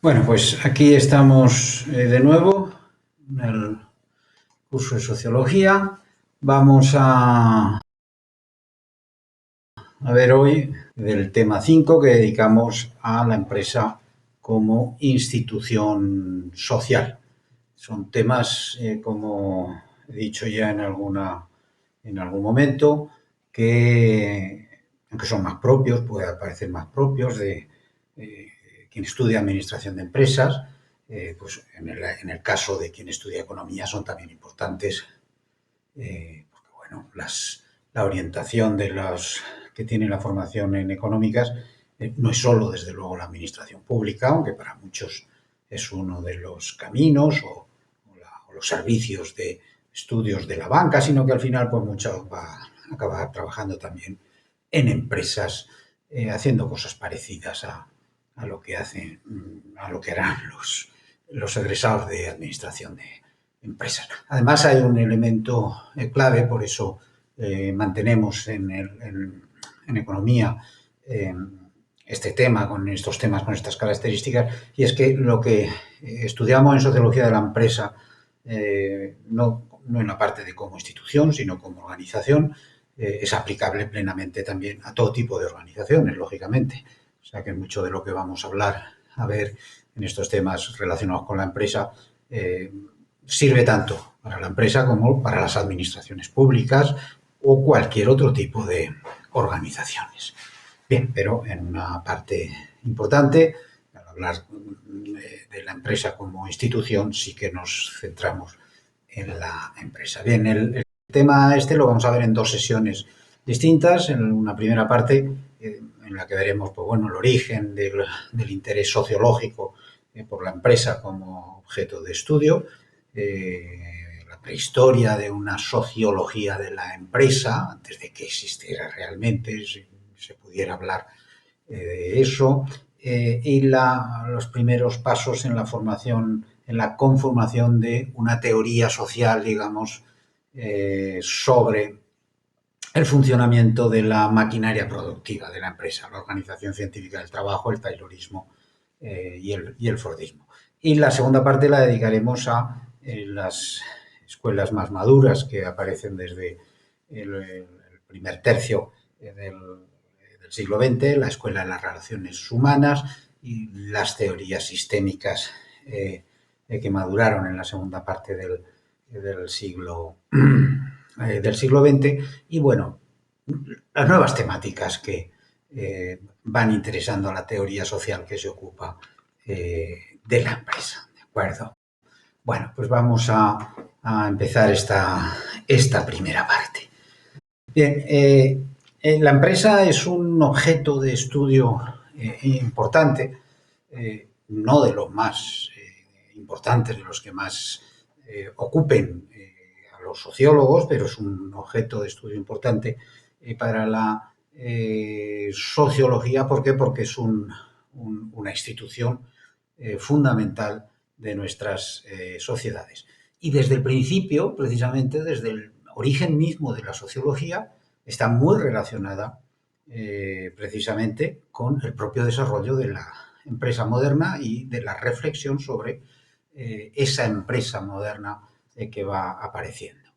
Bueno, pues aquí estamos de nuevo en el curso de Sociología. Vamos a ver hoy del tema 5 que dedicamos a la empresa como institución social. Son temas, como he dicho ya en algún momento, que aunque son más propios, pueden parecer más propios de quien estudia administración de empresas, pues en el caso de quien estudia economía son también importantes, porque bueno, la orientación de los que tienen la formación en económicas no es solo, desde luego, la administración pública, aunque para muchos es uno de los caminos o los servicios de estudios de la banca, sino que al final pues mucho va a acabar trabajando también en empresas, haciendo cosas parecidas a lo que hacen, a lo que harán los egresados de administración de empresas. Además hay un elemento clave, por eso mantenemos en economía este tema, con estos temas, con estas características, y es que lo que estudiamos en sociología de la empresa, no en la parte de como institución, sino como organización, es aplicable plenamente también a todo tipo de organizaciones, lógicamente. O sea que mucho de lo que vamos a hablar, a ver, en estos temas relacionados con la empresa, sirve tanto para la empresa como para las administraciones públicas o cualquier otro tipo de organizaciones. Bien, pero en una parte importante, al hablar de la empresa como institución, sí que nos centramos en la empresa. Bien, el tema este lo vamos a ver en dos sesiones distintas. En una primera parte, en la que veremos pues, bueno, el origen del interés sociológico por la empresa como objeto de estudio, la prehistoria de una sociología de la empresa, antes de que existiera realmente, si se pudiera hablar de eso, y los primeros pasos en la formación, en la conformación de una teoría social, digamos, sobre el funcionamiento de la maquinaria productiva de la empresa, la organización científica del trabajo, el taylorismo y el fordismo. Y la segunda parte la dedicaremos a las escuelas más maduras que aparecen desde el primer tercio del siglo XX, la escuela de las relaciones humanas y las teorías sistémicas que maduraron en la segunda parte del siglo XX, y bueno, las nuevas temáticas que van interesando a la teoría social que se ocupa de la empresa, ¿de acuerdo? Bueno, pues vamos a empezar esta primera parte. Bien, la empresa es un objeto de estudio importante, no de los más importantes, de los que más ocupen a los sociólogos, pero es un objeto de estudio importante para la sociología. ¿Por qué? Porque es una institución fundamental de nuestras sociedades. Y desde el principio, precisamente desde el origen mismo de la sociología, está muy relacionada precisamente con el propio desarrollo de la empresa moderna y de la reflexión sobre esa empresa moderna que va apareciendo.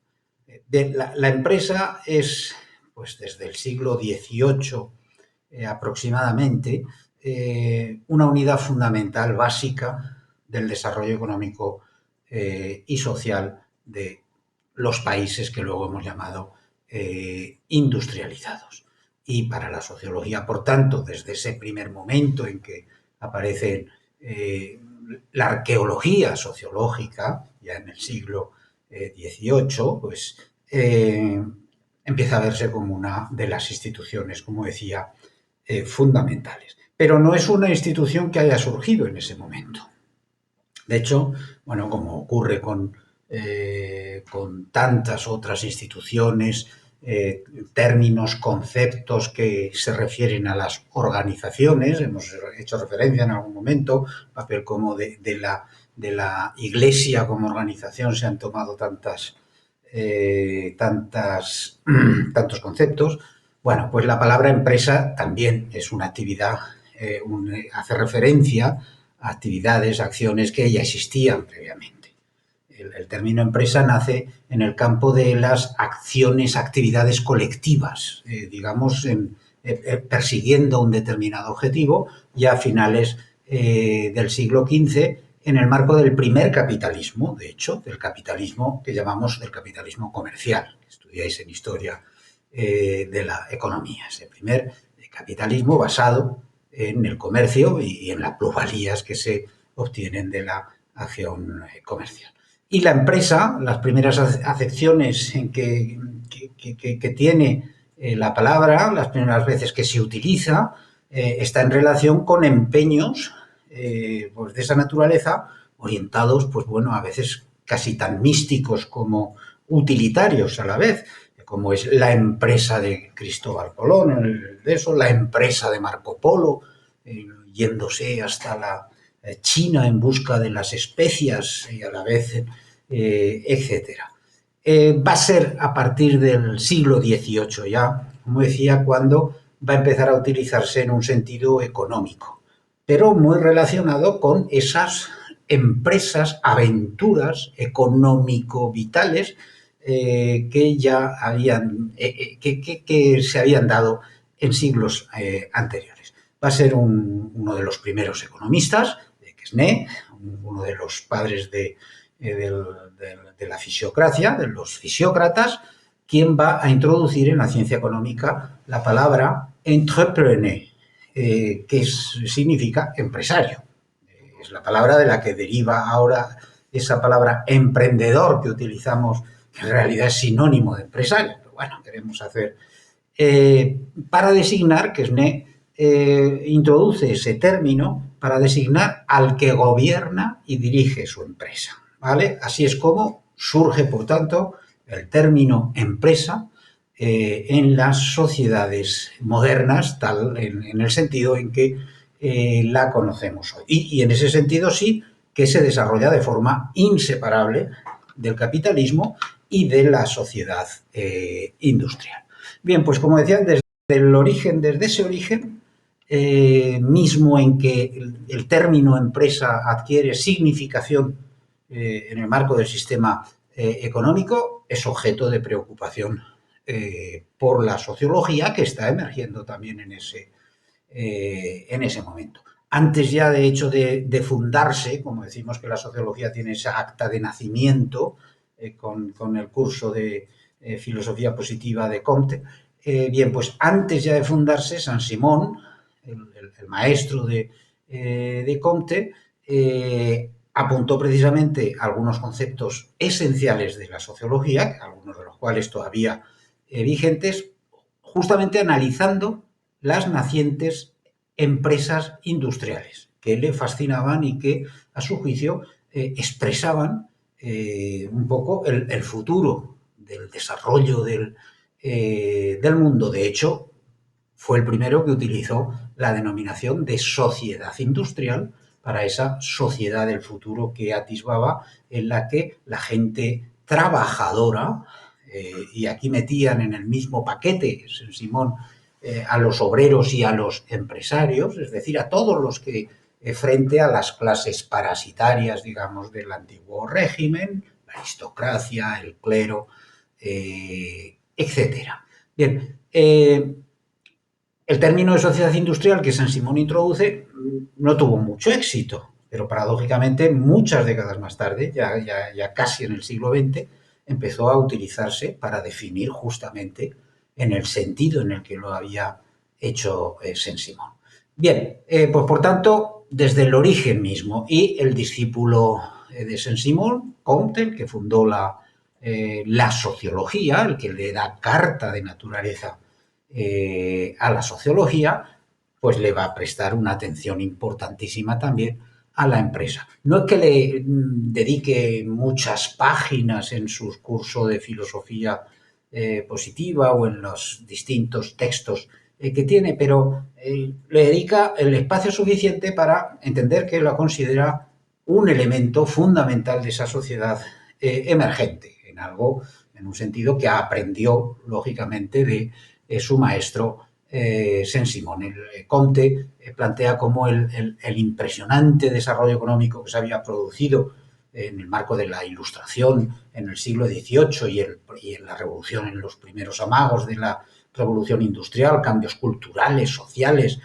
La empresa es, pues desde el siglo XVIII aproximadamente, una unidad fundamental básica del desarrollo económico y social de los países que luego hemos llamado industrializados. Y para la sociología, por tanto, desde ese primer momento en que aparece la arqueología sociológica, ya en el siglo XVIII, pues empieza a verse como una de las instituciones, como decía, fundamentales. Pero no es una institución que haya surgido en ese momento. De hecho, bueno, como ocurre con tantas otras instituciones, términos, conceptos que se refieren a las organizaciones, hemos hecho referencia en algún momento, papel como de la Iglesia como organización, se han tomado tantos conceptos. Bueno, pues la palabra empresa también es una actividad, hace referencia actividades, acciones que ya existían previamente. El término empresa nace en el campo de las acciones, actividades colectivas, digamos, persiguiendo un determinado objetivo, ya a finales del siglo XV, en el marco del primer capitalismo, de hecho, del capitalismo que llamamos del capitalismo comercial, que estudiáis en historia de la economía. Es el primer capitalismo basado en el comercio y en las plusvalías que se obtienen de la acción comercial. Y la empresa, las primeras acepciones en que tiene la palabra, las primeras veces que se utiliza, está en relación con empeños pues de esa naturaleza, orientados, pues bueno, a veces casi tan místicos como utilitarios a la vez, como es la empresa de Cristóbal Colón, la empresa de Marco Polo, yéndose hasta la China en busca de las especias y a la vez, etcétera. Va a ser a partir del siglo XVIII ya, como decía, cuando va a empezar a utilizarse en un sentido económico, pero muy relacionado con esas empresas, aventuras económico-vitales que ya habían, que se habían dado en siglos anteriores. Va a ser uno de los primeros economistas, Quesnay, uno de los padres de la fisiocracia, de los fisiócratas, quien va a introducir en la ciencia económica la palabra entrepreneur, que significa empresario. Es la palabra de la que deriva ahora esa palabra emprendedor que utilizamos, que en realidad es sinónimo de empresario, pero bueno, queremos hacer para designar, Quesnay introduce ese término para designar al que gobierna y dirige su empresa, ¿vale? Así es como surge, por tanto, el término empresa en las sociedades modernas, tal en el sentido en que la conocemos hoy. Y en ese sentido sí que se desarrolla de forma inseparable del capitalismo y de la sociedad industrial. Bien, pues como decía, desde ese origen, mismo en que el término empresa adquiere significación en el marco del sistema económico, es objeto de preocupación por la sociología, que está emergiendo también en ese momento. Antes ya, de hecho, de fundarse, como decimos que la sociología tiene esa acta de nacimiento con el curso de filosofía positiva de Comte, bien, pues antes ya de fundarse, Saint-Simon, el maestro de Comte, apuntó precisamente algunos conceptos esenciales de la sociología, algunos de los cuales todavía vigentes, justamente analizando las nacientes empresas industriales que le fascinaban y que, a su juicio, expresaban un poco el futuro del desarrollo del mundo. De hecho, fue el primero que utilizó la denominación de sociedad industrial para esa sociedad del futuro que atisbaba, en la que la gente trabajadora, y aquí metían en el mismo paquete, Saint-Simon, a los obreros y a los empresarios, es decir, a todos los que frente a las clases parasitarias, digamos, del antiguo régimen, la aristocracia, el clero, etcétera. Bien, el término de sociedad industrial que Saint-Simon introduce no tuvo mucho éxito, pero paradójicamente muchas décadas más tarde, ya casi en el siglo XX, empezó a utilizarse para definir justamente en el sentido en el que lo había hecho Saint-Simon. Bien, pues por tanto, desde el origen mismo, y el discípulo de Saint-Simon, Comte, el que fundó la sociología, el que le da carta de naturaleza a la sociología, pues le va a prestar una atención importantísima también a la empresa. No es que le dedique muchas páginas en su curso de filosofía positiva o en los distintos textos que tiene, pero le dedica el espacio suficiente para entender que lo considera un elemento fundamental de esa sociedad emergente, en un sentido que aprendió, lógicamente, de su maestro Saint-Simon. Comte plantea cómo el impresionante desarrollo económico que se había producido en el marco de la Ilustración en el siglo XVIII y en la revolución, en los primeros amagos de la revolución industrial, cambios culturales, sociales,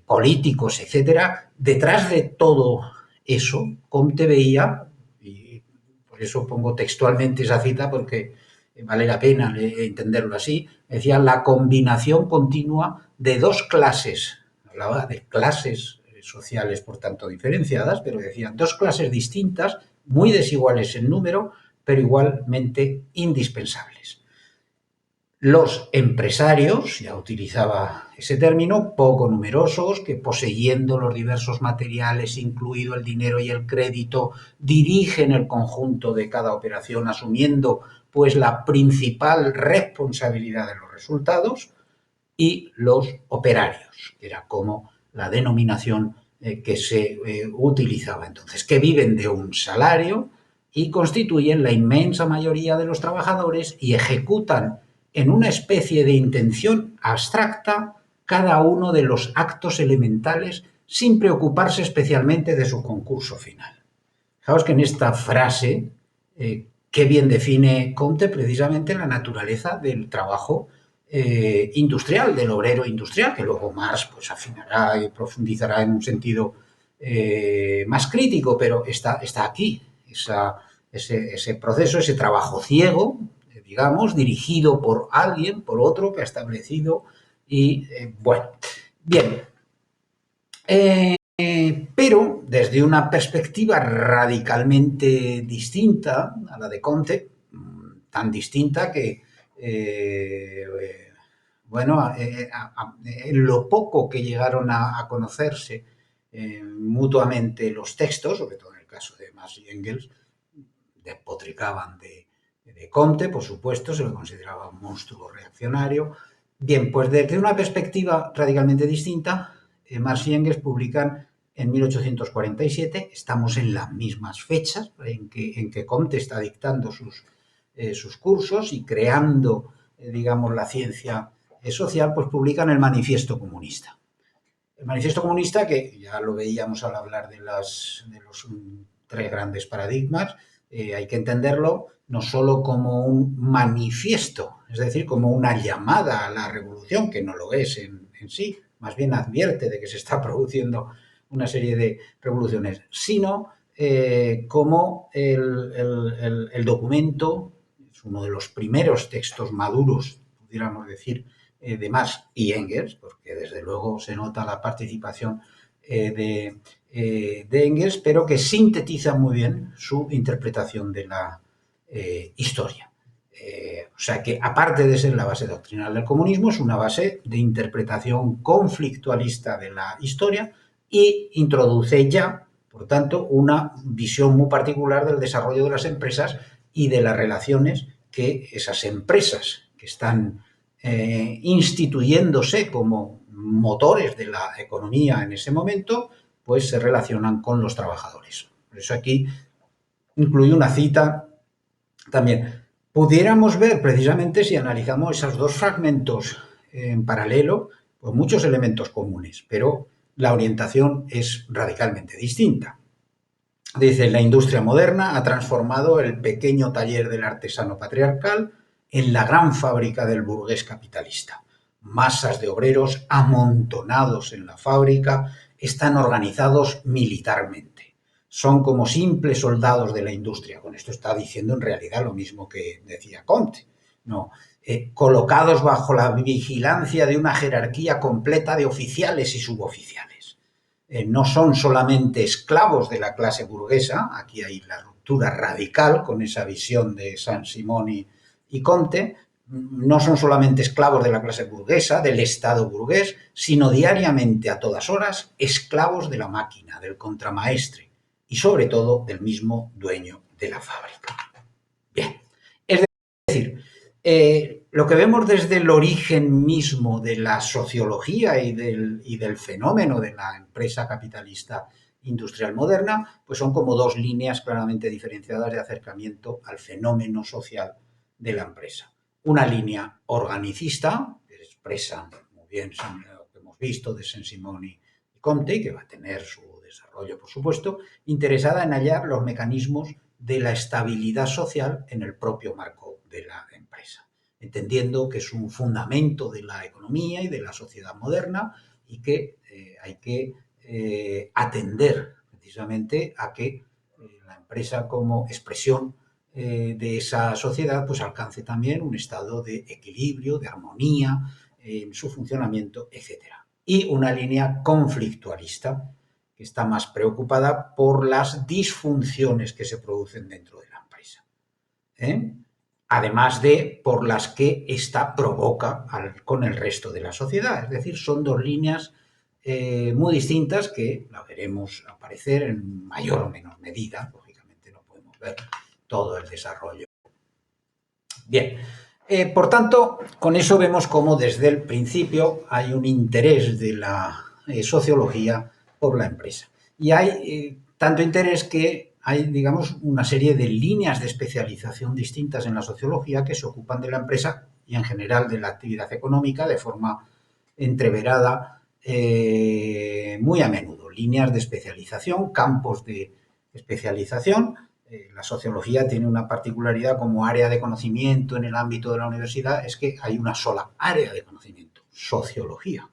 políticos, etcétera. Detrás de todo eso, Comte veía, y por eso pongo textualmente esa cita porque vale la pena entenderlo así, decía la combinación continua de dos clases, hablaba de clases sociales por tanto diferenciadas, pero decía dos clases distintas, muy desiguales en número, pero igualmente indispensables. Los empresarios, ya utilizaba ese término, poco numerosos, que poseyendo los diversos materiales, incluido el dinero y el crédito, dirigen el conjunto de cada operación, asumiendo pues la principal responsabilidad de los resultados, y los operarios, que era como la denominación que se utilizaba entonces, que viven de un salario y constituyen la inmensa mayoría de los trabajadores y ejecutan en una especie de intención abstracta cada uno de los actos elementales sin preocuparse especialmente de su concurso final. Fijaos que en esta frase, qué bien define Comte precisamente la naturaleza del trabajo industrial, del obrero industrial, que luego Marx pues, afinará y profundizará en un sentido más crítico, pero está aquí, ese proceso, ese trabajo ciego, digamos, dirigido por alguien, por otro que ha establecido y, bueno, bien. Pero desde una perspectiva radicalmente distinta a la de Comte, tan distinta que, bueno, en lo poco que llegaron a conocerse mutuamente los textos, sobre todo en el caso de Marx y Engels, despotricaban de Comte, por supuesto, se lo consideraba un monstruo reaccionario. Bien, pues desde una perspectiva radicalmente distinta, Marx y Engels publican en 1847, estamos en las mismas fechas en que Comte está dictando sus cursos y creando, digamos, la ciencia social, pues publican el Manifiesto Comunista. El Manifiesto Comunista, que ya lo veíamos al hablar de los tres grandes paradigmas, hay que entenderlo no solo como un manifiesto, es decir, como una llamada a la revolución, que no lo es en sí, más bien advierte de que se está produciendo una serie de revoluciones, sino como el documento, es uno de los primeros textos maduros, pudiéramos decir, de Marx y Engels, porque desde luego se nota la participación de Engels, pero que sintetiza muy bien su interpretación de la historia. O sea que, aparte de ser la base doctrinal del comunismo, es una base de interpretación conflictualista de la historia y introduce ya, por tanto, una visión muy particular del desarrollo de las empresas y de las relaciones que esas empresas que están instituyéndose como motores de la economía en ese momento, pues se relacionan con los trabajadores. Por eso aquí incluyo una cita también. Pudiéramos ver precisamente, si analizamos esos dos fragmentos en paralelo, pues muchos elementos comunes, pero la orientación es radicalmente distinta. Dice, la industria moderna ha transformado el pequeño taller del artesano patriarcal en la gran fábrica del burgués capitalista. Masas de obreros amontonados en la fábrica están organizados militarmente. Son como simples soldados de la industria. Con esto está diciendo en realidad lo mismo que decía Comte. No, colocados bajo la vigilancia de una jerarquía completa de oficiales y suboficiales. No son solamente esclavos de la clase burguesa, aquí hay la ruptura radical con esa visión de Saint-Simon y Comte, no son solamente esclavos de la clase burguesa, del Estado burgués, sino diariamente, a todas horas, esclavos de la máquina, del contramaestre y sobre todo del mismo dueño de la fábrica. Bien, es decir, lo que vemos desde el origen mismo de la sociología y del fenómeno de la empresa capitalista industrial moderna, pues son como dos líneas claramente diferenciadas de acercamiento al fenómeno social de la empresa. Una línea organicista, que es empresa, muy bien lo que hemos visto de Saint-Simon y Comte, que va a tener su desarrollo, por supuesto, interesada en hallar los mecanismos de la estabilidad social en el propio marco de la empresa, entendiendo que es un fundamento de la economía y de la sociedad moderna y que hay que atender precisamente a que la empresa como expresión de esa sociedad pues alcance también un estado de equilibrio, de armonía en su funcionamiento, etcétera. Y una línea conflictualista que está más preocupada por las disfunciones que se producen dentro de la empresa. Además de por las que ésta provoca con el resto de la sociedad. Es decir, son dos líneas muy distintas que la veremos aparecer en mayor o menor medida. Lógicamente no podemos ver todo el desarrollo. Bien, por tanto, con eso vemos cómo desde el principio hay un interés de la sociología por la empresa. Y hay tanto interés que hay, digamos, una serie de líneas de especialización distintas en la sociología que se ocupan de la empresa y en general de la actividad económica de forma entreverada muy a menudo. Líneas de especialización, campos de especialización. La sociología tiene una particularidad como área de conocimiento en el ámbito de la universidad, es que hay una sola área de conocimiento, sociología.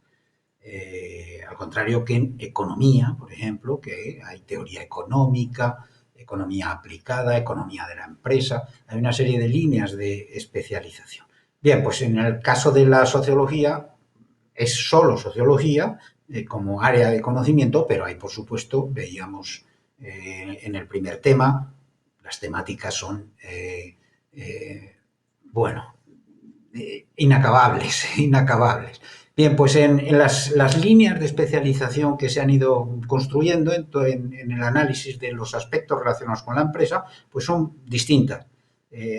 Al contrario que en economía, por ejemplo, que hay teoría económica, economía aplicada, economía de la empresa, hay una serie de líneas de especialización. Bien, pues en el caso de la sociología es solo sociología como área de conocimiento, pero hay, por supuesto, veíamos en el primer tema, las temáticas son, bueno, inacabables, inacabables. Bien, pues en las líneas de especialización que se han ido construyendo en el análisis de los aspectos relacionados con la empresa, pues son distintas.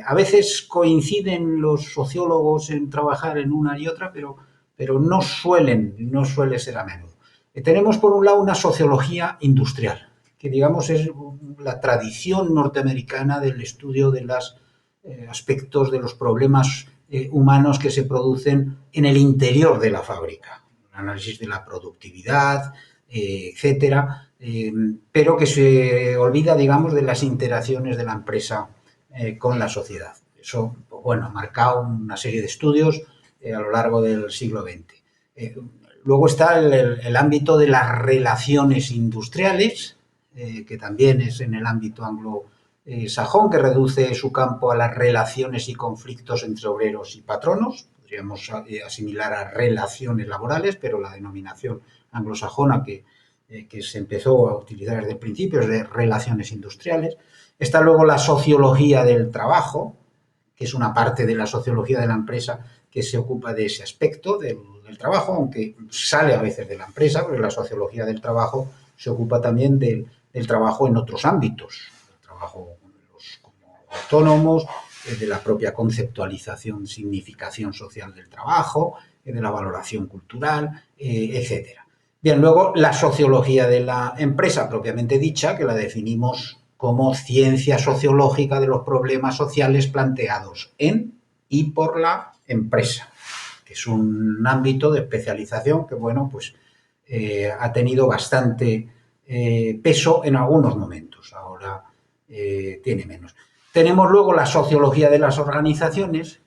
A veces coinciden los sociólogos en trabajar en una y otra, pero no suele ser a menudo. Tenemos por un lado una sociología industrial, que digamos es la tradición norteamericana del estudio de los aspectos de los problemas humanos que se producen en el interior de la fábrica, un análisis de la productividad, etcétera, pero que se olvida, digamos, de las interacciones de la empresa con la sociedad. Eso, bueno, ha marcado una serie de estudios a lo largo del siglo XX. Luego está el ámbito de las relaciones industriales, que también es en el ámbito anglosajón, que reduce su campo a las relaciones y conflictos entre obreros y patronos. Podríamos asimilar a relaciones laborales, pero la denominación anglosajona que se empezó a utilizar desde el principio es de relaciones industriales. Está luego la sociología del trabajo, que es una parte de la sociología de la empresa que se ocupa de ese aspecto del trabajo, aunque sale a veces de la empresa, porque la sociología del trabajo se ocupa también del trabajo en otros ámbitos, el trabajo como autónomos, de la propia conceptualización, significación social del trabajo, de la valoración cultural, etcétera. Bien, luego la sociología de la empresa propiamente dicha, que la definimos como ciencia sociológica de los problemas sociales planteados en y por la empresa, que es un ámbito de especialización que, bueno, pues ha tenido bastante peso en algunos momentos, ahora tiene menos. Tenemos luego la sociología de las organizaciones,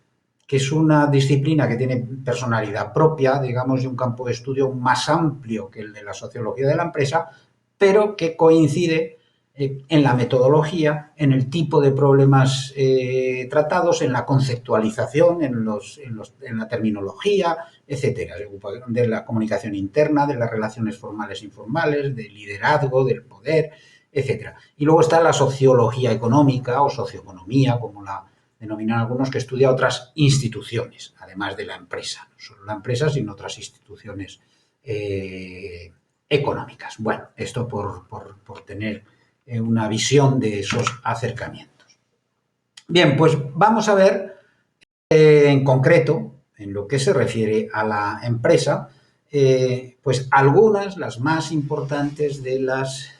que es una disciplina que tiene personalidad propia, digamos, y un campo de estudio más amplio que el de la sociología de la empresa, pero que coincide en la metodología, en el tipo de problemas tratados, en la conceptualización, en la terminología, etcétera. Se ocupa de la comunicación interna, de las relaciones formales e informales, del liderazgo, del poder, etcétera. Y luego está la sociología económica o socioeconomía, como la denominan algunos, que estudia otras instituciones, además de la empresa. No solo la empresa, sino otras instituciones económicas. Bueno, esto por tener una visión de esos acercamientos. Bien, pues vamos a ver en concreto, en lo que se refiere a la empresa, pues algunas, las más importantes de las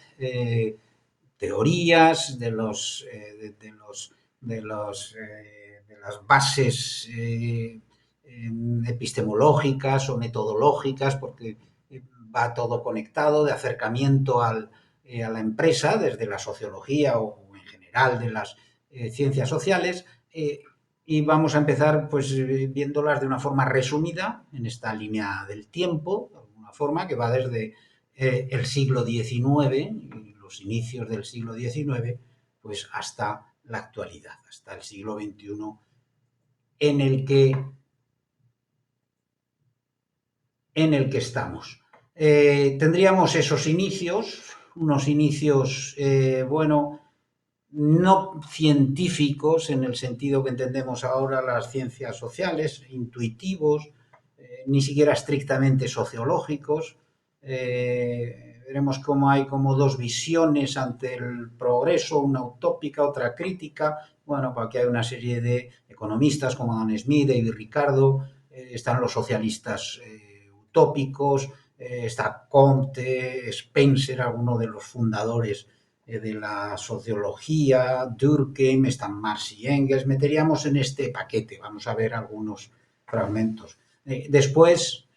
teorías, de las bases epistemológicas o metodológicas, porque va todo conectado, de acercamiento a la empresa desde la sociología o en general de las ciencias sociales, y vamos a empezar pues viéndolas de una forma resumida en esta línea del tiempo, de alguna forma que va desde el siglo XIX, los inicios del siglo XIX, pues hasta la actualidad, hasta el siglo XXI, en el que estamos. Tendríamos esos inicios, unos inicios, bueno, no científicos en el sentido que entendemos ahora las ciencias sociales, intuitivos, ni siquiera estrictamente sociológicos. Veremos cómo hay como dos visiones ante el progreso, una utópica, otra crítica. Bueno, pues aquí hay una serie de economistas como Adam Smith, David Ricardo, están los socialistas utópicos, está Comte, Spencer, alguno de los fundadores de la sociología, Durkheim, están Marx y Engels, meteríamos en este paquete, vamos a ver algunos fragmentos. Después,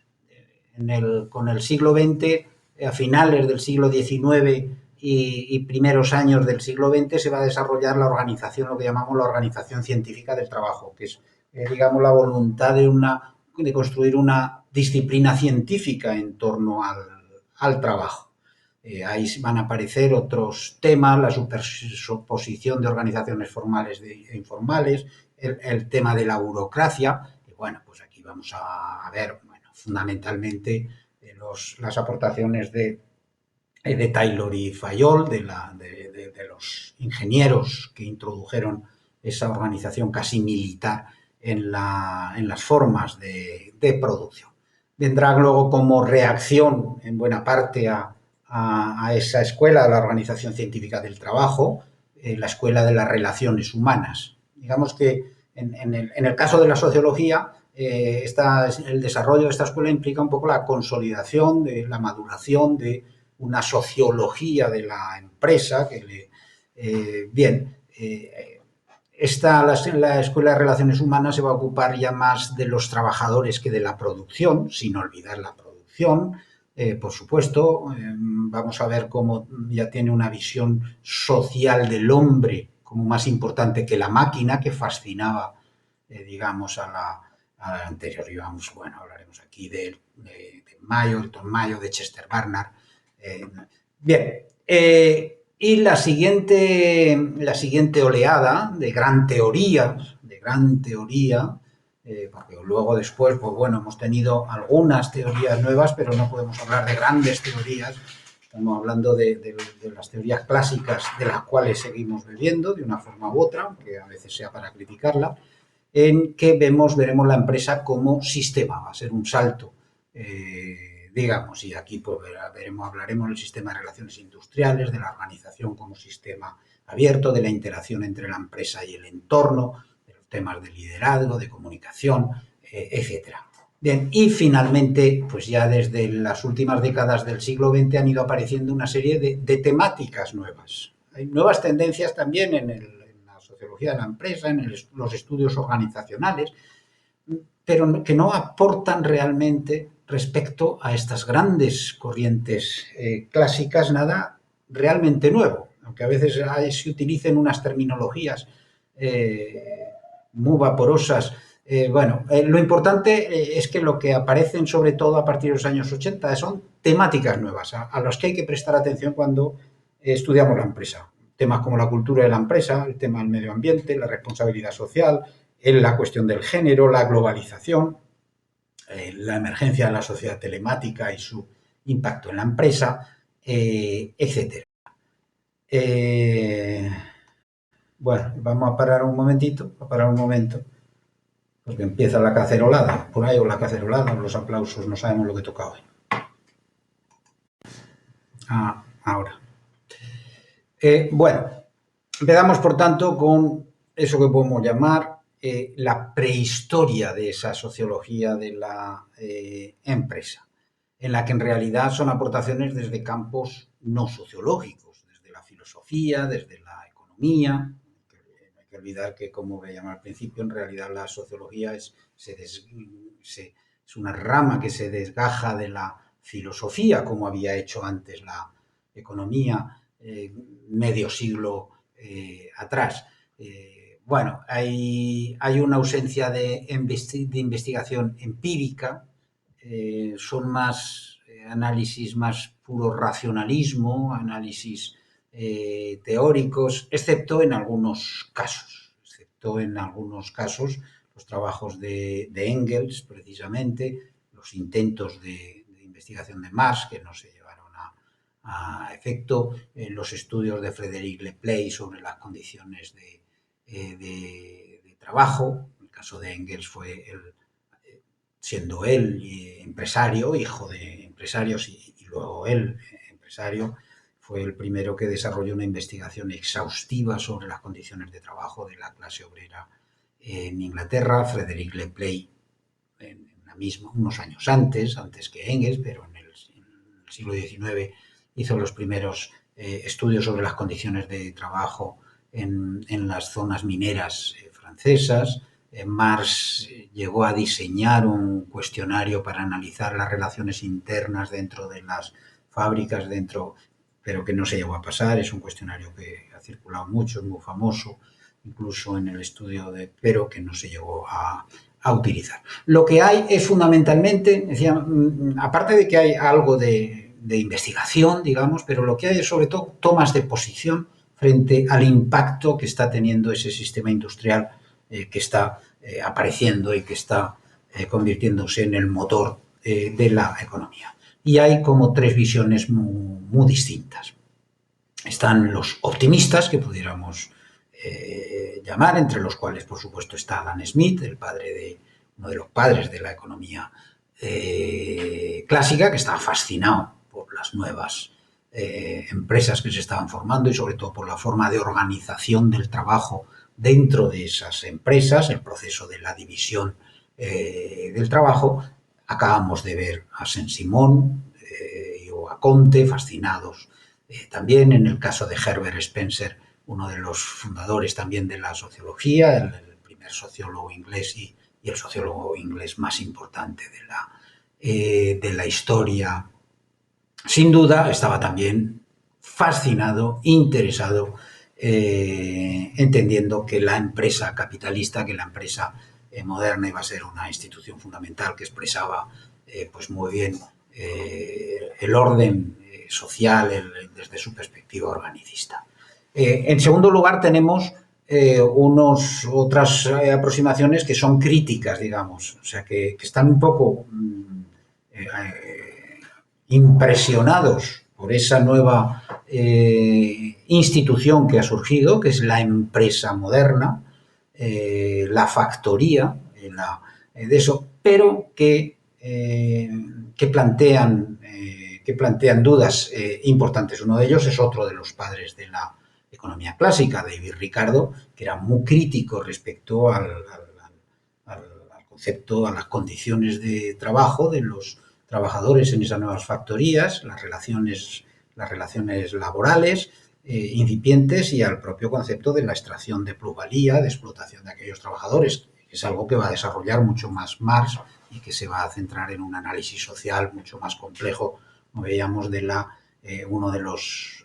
con el siglo XX, a finales del siglo XIX y primeros años del siglo XX, se va a desarrollar la organización, lo que llamamos la organización científica del trabajo, que es, digamos, la voluntad de construir una disciplina científica en torno al trabajo. Ahí van a aparecer otros temas, la superposición de organizaciones formales e informales, el tema de la burocracia. Y bueno, pues aquí vamos a ver, bueno, fundamentalmente las aportaciones de Taylor y Fayol, de los ingenieros que introdujeron esa organización casi militar en las formas de producción. Vendrá luego como reacción, en buena parte, a esa escuela de la Organización Científica del Trabajo, la escuela de las relaciones humanas. Digamos que en el caso de la sociología, el desarrollo de esta escuela implica un poco la consolidación, de la maduración de una sociología de la empresa la Escuela de Relaciones Humanas se va a ocupar ya más de los trabajadores que de la producción, sin olvidar la producción. Por supuesto, vamos a ver cómo ya tiene una visión social del hombre como más importante que la máquina, que fascinaba, digamos, a la anterior. Y vamos, bueno, hablaremos aquí de Mayo, de Tom Mayo, de Chester Barnard. Bien, y la siguiente oleada de gran teoría, porque luego después, pues bueno, hemos tenido algunas teorías nuevas, pero no podemos hablar de grandes teorías. Estamos hablando de las teorías clásicas de las cuales seguimos bebiendo de una forma u otra, aunque a veces sea para criticarla, en que veremos la empresa como sistema, va a ser un salto, digamos, y aquí pues hablaremos del sistema de relaciones industriales, de la organización como sistema abierto, de la interacción entre la empresa y el entorno, de los temas de liderazgo, de comunicación, etcétera. Bien, y finalmente, pues ya desde las últimas décadas del siglo XX han ido apareciendo una serie de temáticas nuevas. Hay nuevas tendencias también en la sociología de la empresa, en los estudios organizacionales, pero que no aportan realmente respecto a estas grandes corrientes clásicas nada realmente nuevo, aunque a veces se utilicen unas terminologías muy vaporosas. Lo importante es que lo que aparecen sobre todo a partir de los años 80 son temáticas nuevas a las que hay que prestar atención cuando estudiamos la empresa. Temas como la cultura de la empresa, el tema del medio ambiente, la responsabilidad social, la cuestión del género, la globalización, la emergencia de la sociedad telemática y su impacto en la empresa, etcétera. Bueno, vamos a parar un momentito, porque empieza la cacerolada, por ahí, o la cacerolada, o los aplausos, no sabemos lo que toca hoy. Ahora. Bueno, empezamos por tanto con eso que podemos llamar la prehistoria de esa sociología de la empresa, en la que en realidad son aportaciones desde campos no sociológicos, desde la filosofía, desde la economía. No hay que olvidar que, como veíamos al principio, en realidad la sociología es una rama que se desgaja de la filosofía, como había hecho antes la economía medio siglo atrás. Bueno, hay una ausencia de investigación empírica, son más análisis más puro racionalismo, análisis teóricos, excepto en algunos casos. Los trabajos de Engels, precisamente, los intentos de investigación de Marx, que no se llevaron a efecto, los estudios de Frédéric Lessing sobre las condiciones de trabajo. En el caso de Engels fue siendo él empresario, hijo de empresarios y luego él empresario, fue el primero que desarrolló una investigación exhaustiva sobre las condiciones de trabajo de la clase obrera en Inglaterra. Frédéric Lessing, unos años antes que Engels, pero en el siglo XIX hizo los primeros estudios sobre las condiciones de trabajo en las zonas mineras francesas. Marx llegó a diseñar un cuestionario para analizar las relaciones internas dentro de las fábricas, pero que no se llegó a pasar. Es un cuestionario que ha circulado mucho, es muy famoso, incluso en el estudio pero que no se llegó a utilizar. Lo que hay es fundamentalmente, decía, aparte de que hay algo de investigación, digamos, pero lo que hay es sobre todo tomas de posición frente al impacto que está teniendo ese sistema industrial que está apareciendo y que está convirtiéndose en el motor de la economía. Y hay como tres visiones muy distintas. Están los optimistas, que pudiéramos llamar, entre los cuales, por supuesto, está Adam Smith, uno de los padres de la economía clásica, que estaba fascinado por las nuevas empresas que se estaban formando y sobre todo por la forma de organización del trabajo dentro de esas empresas, el proceso de la división del trabajo. Acabamos de ver a Saint-Simon o a Comte fascinados también. En el caso de Herbert Spencer, uno de los fundadores también de la sociología, el primer sociólogo inglés y el sociólogo inglés más importante de la historia, sin duda, estaba también fascinado, interesado, entendiendo que la empresa capitalista, que la empresa moderna iba a ser una institución fundamental que expresaba pues muy bien el orden social desde su perspectiva organicista. En segundo lugar, tenemos otras aproximaciones que son críticas, digamos, o sea, que están un poco impresionados por esa nueva institución que ha surgido, que es la empresa moderna, la factoría, de eso, pero que plantean dudas importantes. Uno de ellos es otro de los padres de la economía clásica, David Ricardo, que era muy crítico respecto al concepto, a las condiciones de trabajo de los trabajadores en esas nuevas factorías, las relaciones laborales incipientes y al propio concepto de la extracción de plusvalía, de explotación de aquellos trabajadores, que es algo que va a desarrollar mucho más Marx y que se va a centrar en un análisis social mucho más complejo, como veíamos uno de los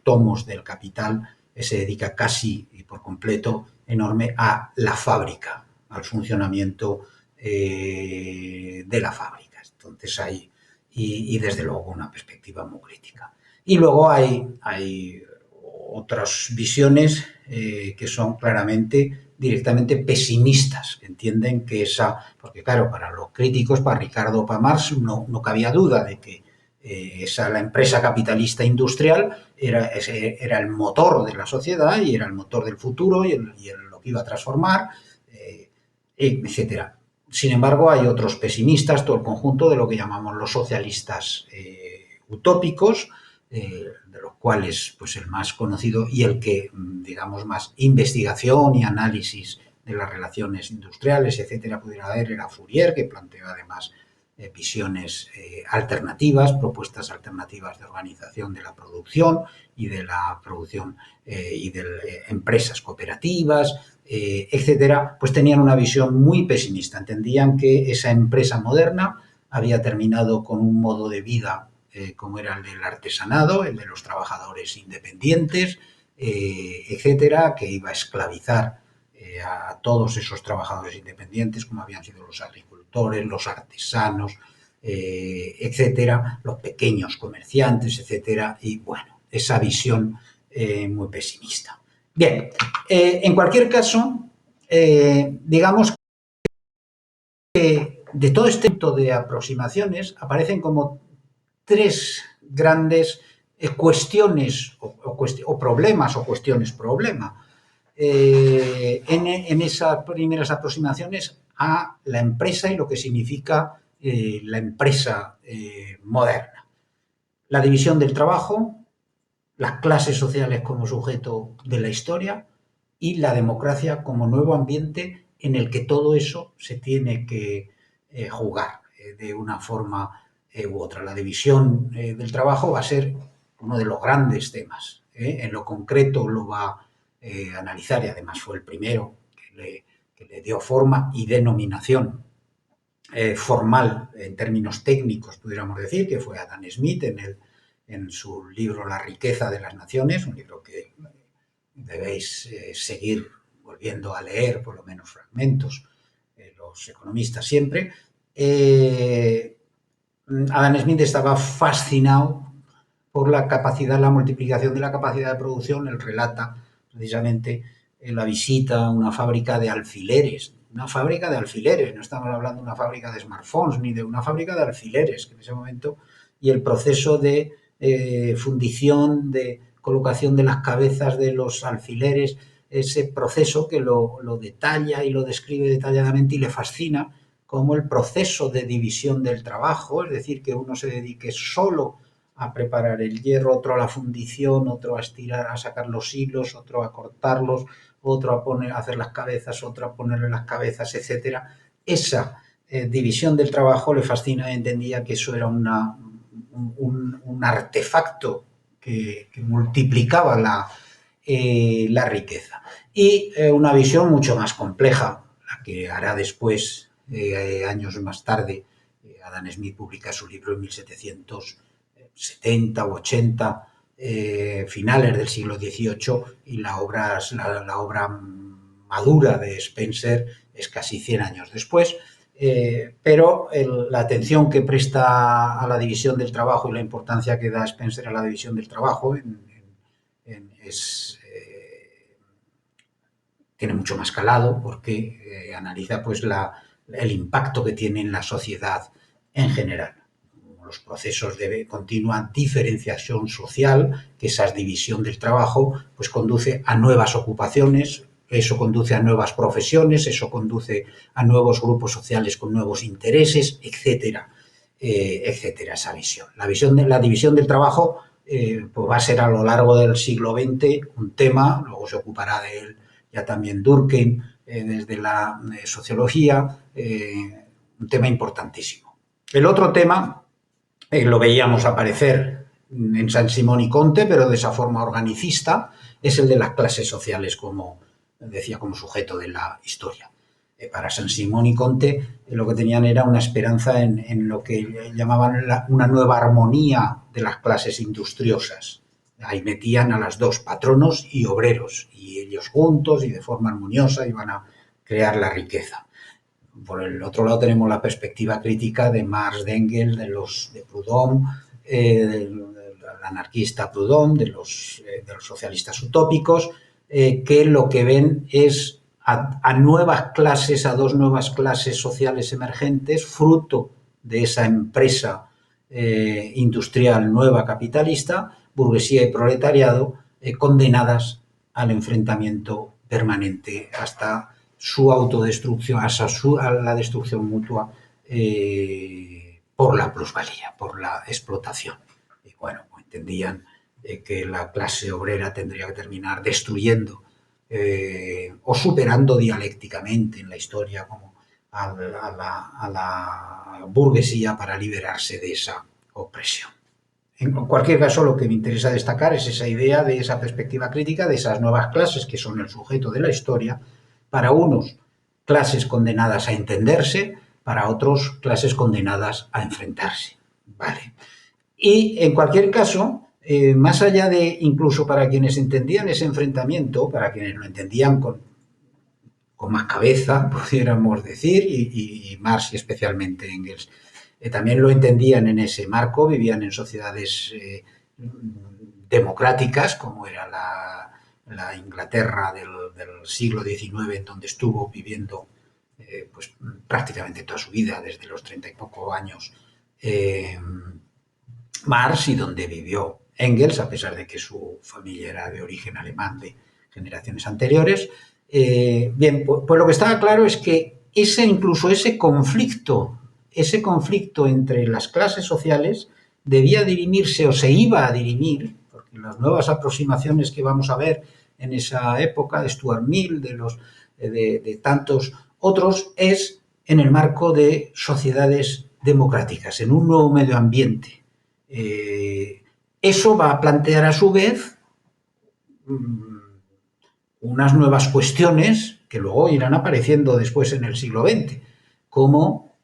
tomos del Capital, se dedica casi y por completo enorme a la fábrica, al funcionamiento de la fábrica. Entonces hay, y desde luego una perspectiva muy crítica. Y luego hay otras visiones que son directamente pesimistas, que entienden que porque claro, para los críticos, para Ricardo, para Marx, no cabía duda de que la empresa capitalista industrial era el motor de la sociedad y era el motor del futuro y lo que iba a transformar, etcétera. Sin embargo, hay otros pesimistas, todo el conjunto de lo que llamamos los socialistas utópicos, de los cuales pues el más conocido y el que, digamos, más investigación y análisis de las relaciones industriales, etcétera, pudiera haber, era Fourier, que planteó además visiones alternativas, propuestas alternativas de organización de la producción y de la producción y de empresas cooperativas, etcétera, pues tenían una visión muy pesimista. Entendían que esa empresa moderna había terminado con un modo de vida como era el del artesanado, el de los trabajadores independientes, etcétera, que iba a esclavizar a todos esos trabajadores independientes, como habían sido los agricultores, los artesanos, etcétera, los pequeños comerciantes, etcétera, y bueno, esa visión muy pesimista. Bien, en cualquier caso, digamos que de todo este tipo de aproximaciones aparecen como tres grandes cuestiones o problemas o cuestiones-problema en esas primeras aproximaciones a la empresa y lo que significa la empresa moderna. La división del trabajo, las clases sociales como sujeto de la historia y la democracia como nuevo ambiente en el que todo eso se tiene que jugar de una forma u otra. La división del trabajo va a ser uno de los grandes temas. En lo concreto lo va a analizar y además fue el primero que le dio forma y denominación formal en términos técnicos, pudiéramos decir, que fue Adam Smith en su libro La riqueza de las naciones, un libro que debéis seguir volviendo a leer, por lo menos fragmentos, los economistas siempre. Adam Smith estaba fascinado por la capacidad, la multiplicación de la capacidad de producción. Él relata precisamente la visita a una fábrica de alfileres. Una fábrica de alfileres, no estamos hablando de una fábrica de smartphones ni de una fábrica de alfileres, que en ese momento, y el proceso de fundición, de colocación de las cabezas de los alfileres, ese proceso que lo detalla y lo describe detalladamente y le fascina, como el proceso de división del trabajo, es decir, que uno se dedique solo a preparar el hierro, otro a la fundición, otro a estirar, a sacar los hilos, otro a cortarlos, otro a hacer las cabezas, otro a ponerle las cabezas, etcétera. Esa división del trabajo le fascina y entendía que eso era un artefacto que multiplicaba la riqueza. Y una visión mucho más compleja, la que hará después, años más tarde, Adam Smith publica su libro en 1770 o 80, finales del siglo XVIII, y la obra madura de Spencer es casi 100 años después. Pero la atención que presta a la división del trabajo y la importancia que da Spencer a la división del trabajo tiene mucho más calado porque analiza pues el impacto que tiene en la sociedad en general. Los procesos de continua diferenciación social, que esa división del trabajo pues conduce a nuevas ocupaciones, eso conduce a nuevas profesiones, eso conduce a nuevos grupos sociales con nuevos intereses, etcétera, etcétera, esa visión. La división del trabajo pues va a ser a lo largo del siglo XX un tema, luego se ocupará de él ya también Durkheim desde la sociología, un tema importantísimo. El otro tema lo veíamos aparecer en Saint-Simon y Comte, pero de esa forma organicista, es el de las clases sociales, como decía, como sujeto de la historia. Para Saint-Simon y Comte lo que tenían era una esperanza en lo que llamaban una nueva armonía de las clases industriosas. Ahí metían a las dos, patronos y obreros, y ellos juntos y de forma armoniosa iban a crear la riqueza. Por el otro lado tenemos la perspectiva crítica de Marx, de Engels, de Proudhon, del anarquista Proudhon, de los socialistas utópicos, que lo que ven es a nuevas clases, a dos nuevas clases sociales emergentes, fruto de esa empresa industrial nueva capitalista, burguesía y proletariado, condenadas al enfrentamiento permanente hasta su autodestrucción, a la destrucción mutua por la plusvalía, por la explotación. Y bueno, entendían que la clase obrera tendría que terminar destruyendo o superando dialécticamente en la historia, como a la burguesía para liberarse de esa opresión. En cualquier caso, lo que me interesa destacar es esa idea de esa perspectiva crítica, de esas nuevas clases que son el sujeto de la historia, para unos clases condenadas a entenderse, para otros clases condenadas a enfrentarse. ¿Vale? Y en cualquier caso, más allá de incluso para quienes entendían ese enfrentamiento, para quienes lo entendían con más cabeza, pudiéramos decir, y Marx y especialmente Engels, también lo entendían en ese marco, vivían en sociedades democráticas, como era la Inglaterra del siglo XIX, en donde estuvo viviendo pues, prácticamente toda su vida, desde los 30 y poco años, Marx, y donde vivió Engels, a pesar de que su familia era de origen alemán de generaciones anteriores. Bien, pues lo que estaba claro es que incluso ese conflicto entre las clases sociales debía dirimirse o se iba a dirimir, porque las nuevas aproximaciones que vamos a ver en esa época de Stuart Mill, de tantos otros, es en el marco de sociedades democráticas, en un nuevo medio ambiente. Eso va a plantear a su vez unas nuevas cuestiones que luego irán apareciendo después en el siglo XX, como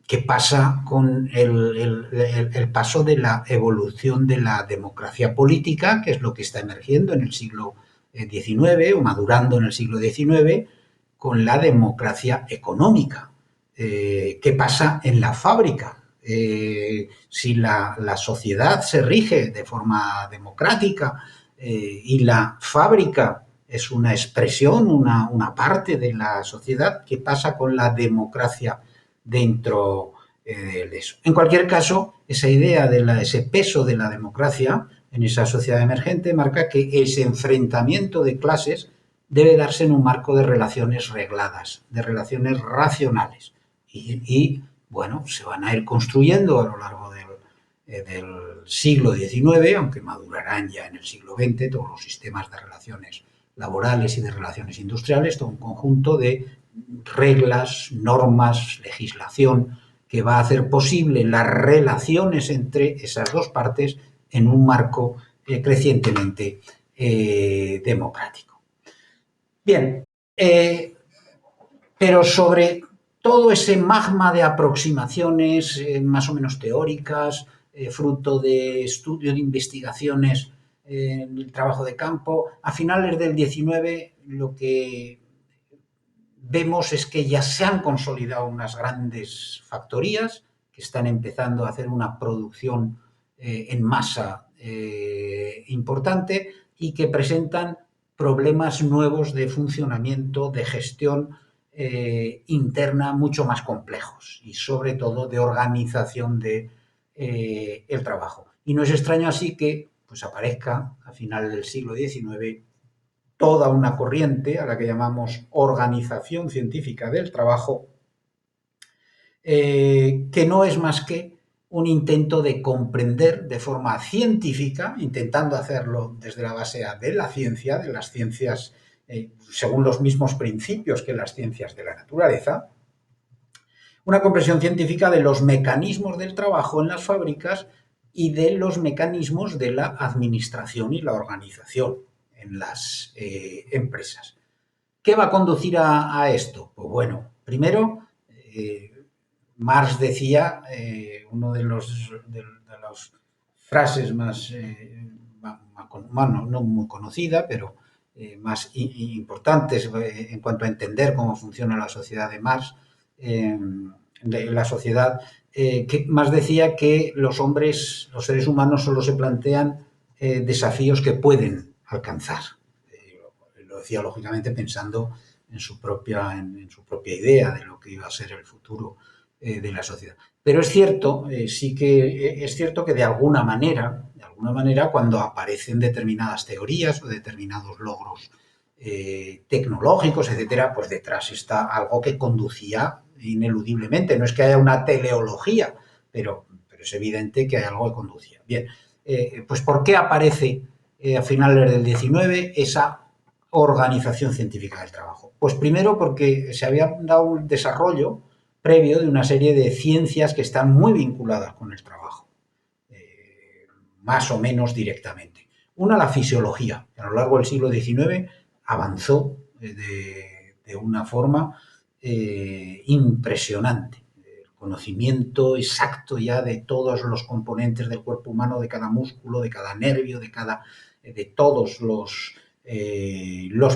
qué pasa con el paso de la evolución de la democracia política, que es lo que está emergiendo en el siglo XIX o madurando en el siglo XIX, con la democracia económica. ¿Qué pasa en la fábrica? Si la sociedad se rige de forma democrática y la fábrica es una expresión, una parte de la sociedad, ¿qué pasa con la democracia dentro de eso? En cualquier caso, esa idea de ese peso de la democracia en esa sociedad emergente marca que ese enfrentamiento de clases debe darse en un marco de relaciones regladas, de relaciones racionales. Y bueno, se van a ir construyendo a lo largo del siglo XIX, aunque madurarán ya en el siglo XX todos los sistemas de relaciones laborales y de relaciones industriales, todo un conjunto de reglas, normas, legislación que va a hacer posible las relaciones entre esas dos partes en un marco crecientemente democrático. Bien, pero sobre todo ese magma de aproximaciones más o menos teóricas, fruto de estudio de investigaciones en el trabajo de campo, a finales del XIX lo que vemos es que ya se han consolidado unas grandes factorías que están empezando a hacer una producción en masa importante y que presentan problemas nuevos de funcionamiento, de gestión interna mucho más complejos y sobre todo de organización de el trabajo. Y no es extraño así que pues, aparezca a finales del siglo XIX toda una corriente a la que llamamos organización científica del trabajo, que no es más que un intento de comprender de forma científica, intentando hacerlo desde la base de la ciencia, de las ciencias según los mismos principios que las ciencias de la naturaleza, una comprensión científica de los mecanismos del trabajo en las fábricas y de los mecanismos de la administración y la organización en las empresas. ¿Qué va a conducir a esto? Pues bueno, primero, Marx decía, uno de las frases más, bueno, no muy conocida, pero más importantes en cuanto a entender cómo funciona la sociedad de Marx, la sociedad, que más decía que los hombres, los seres humanos, solo se plantean desafíos que pueden alcanzar. Lo decía lógicamente pensando en su propia idea de lo que iba a ser el futuro de la sociedad. Pero es cierto, sí que es cierto que de alguna manera, cuando aparecen determinadas teorías o determinados logros tecnológicos, etcétera, pues detrás está algo que conducía ineludiblemente. No es que haya una teleología, pero es evidente que hay algo que conducía. Bien, pues ¿por qué aparece a finales del XIX esa organización científica del trabajo? Pues primero porque se había dado un desarrollo previo de una serie de ciencias que están muy vinculadas con el trabajo, más o menos directamente. Una, la fisiología, que a lo largo del siglo XIX avanzó de una forma impresionante. El conocimiento exacto ya de todos los componentes del cuerpo humano, de cada músculo, de cada nervio, de todos los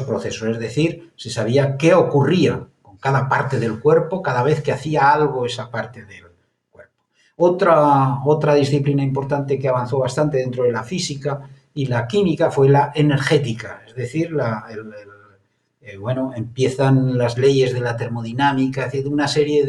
procesos. Es decir, se sabía qué ocurría con cada parte del cuerpo cada vez que hacía algo esa parte del cuerpo. Otra disciplina importante que avanzó bastante dentro de la física y la química fue la energética, es decir, empiezan las leyes de la termodinámica, es decir, una serie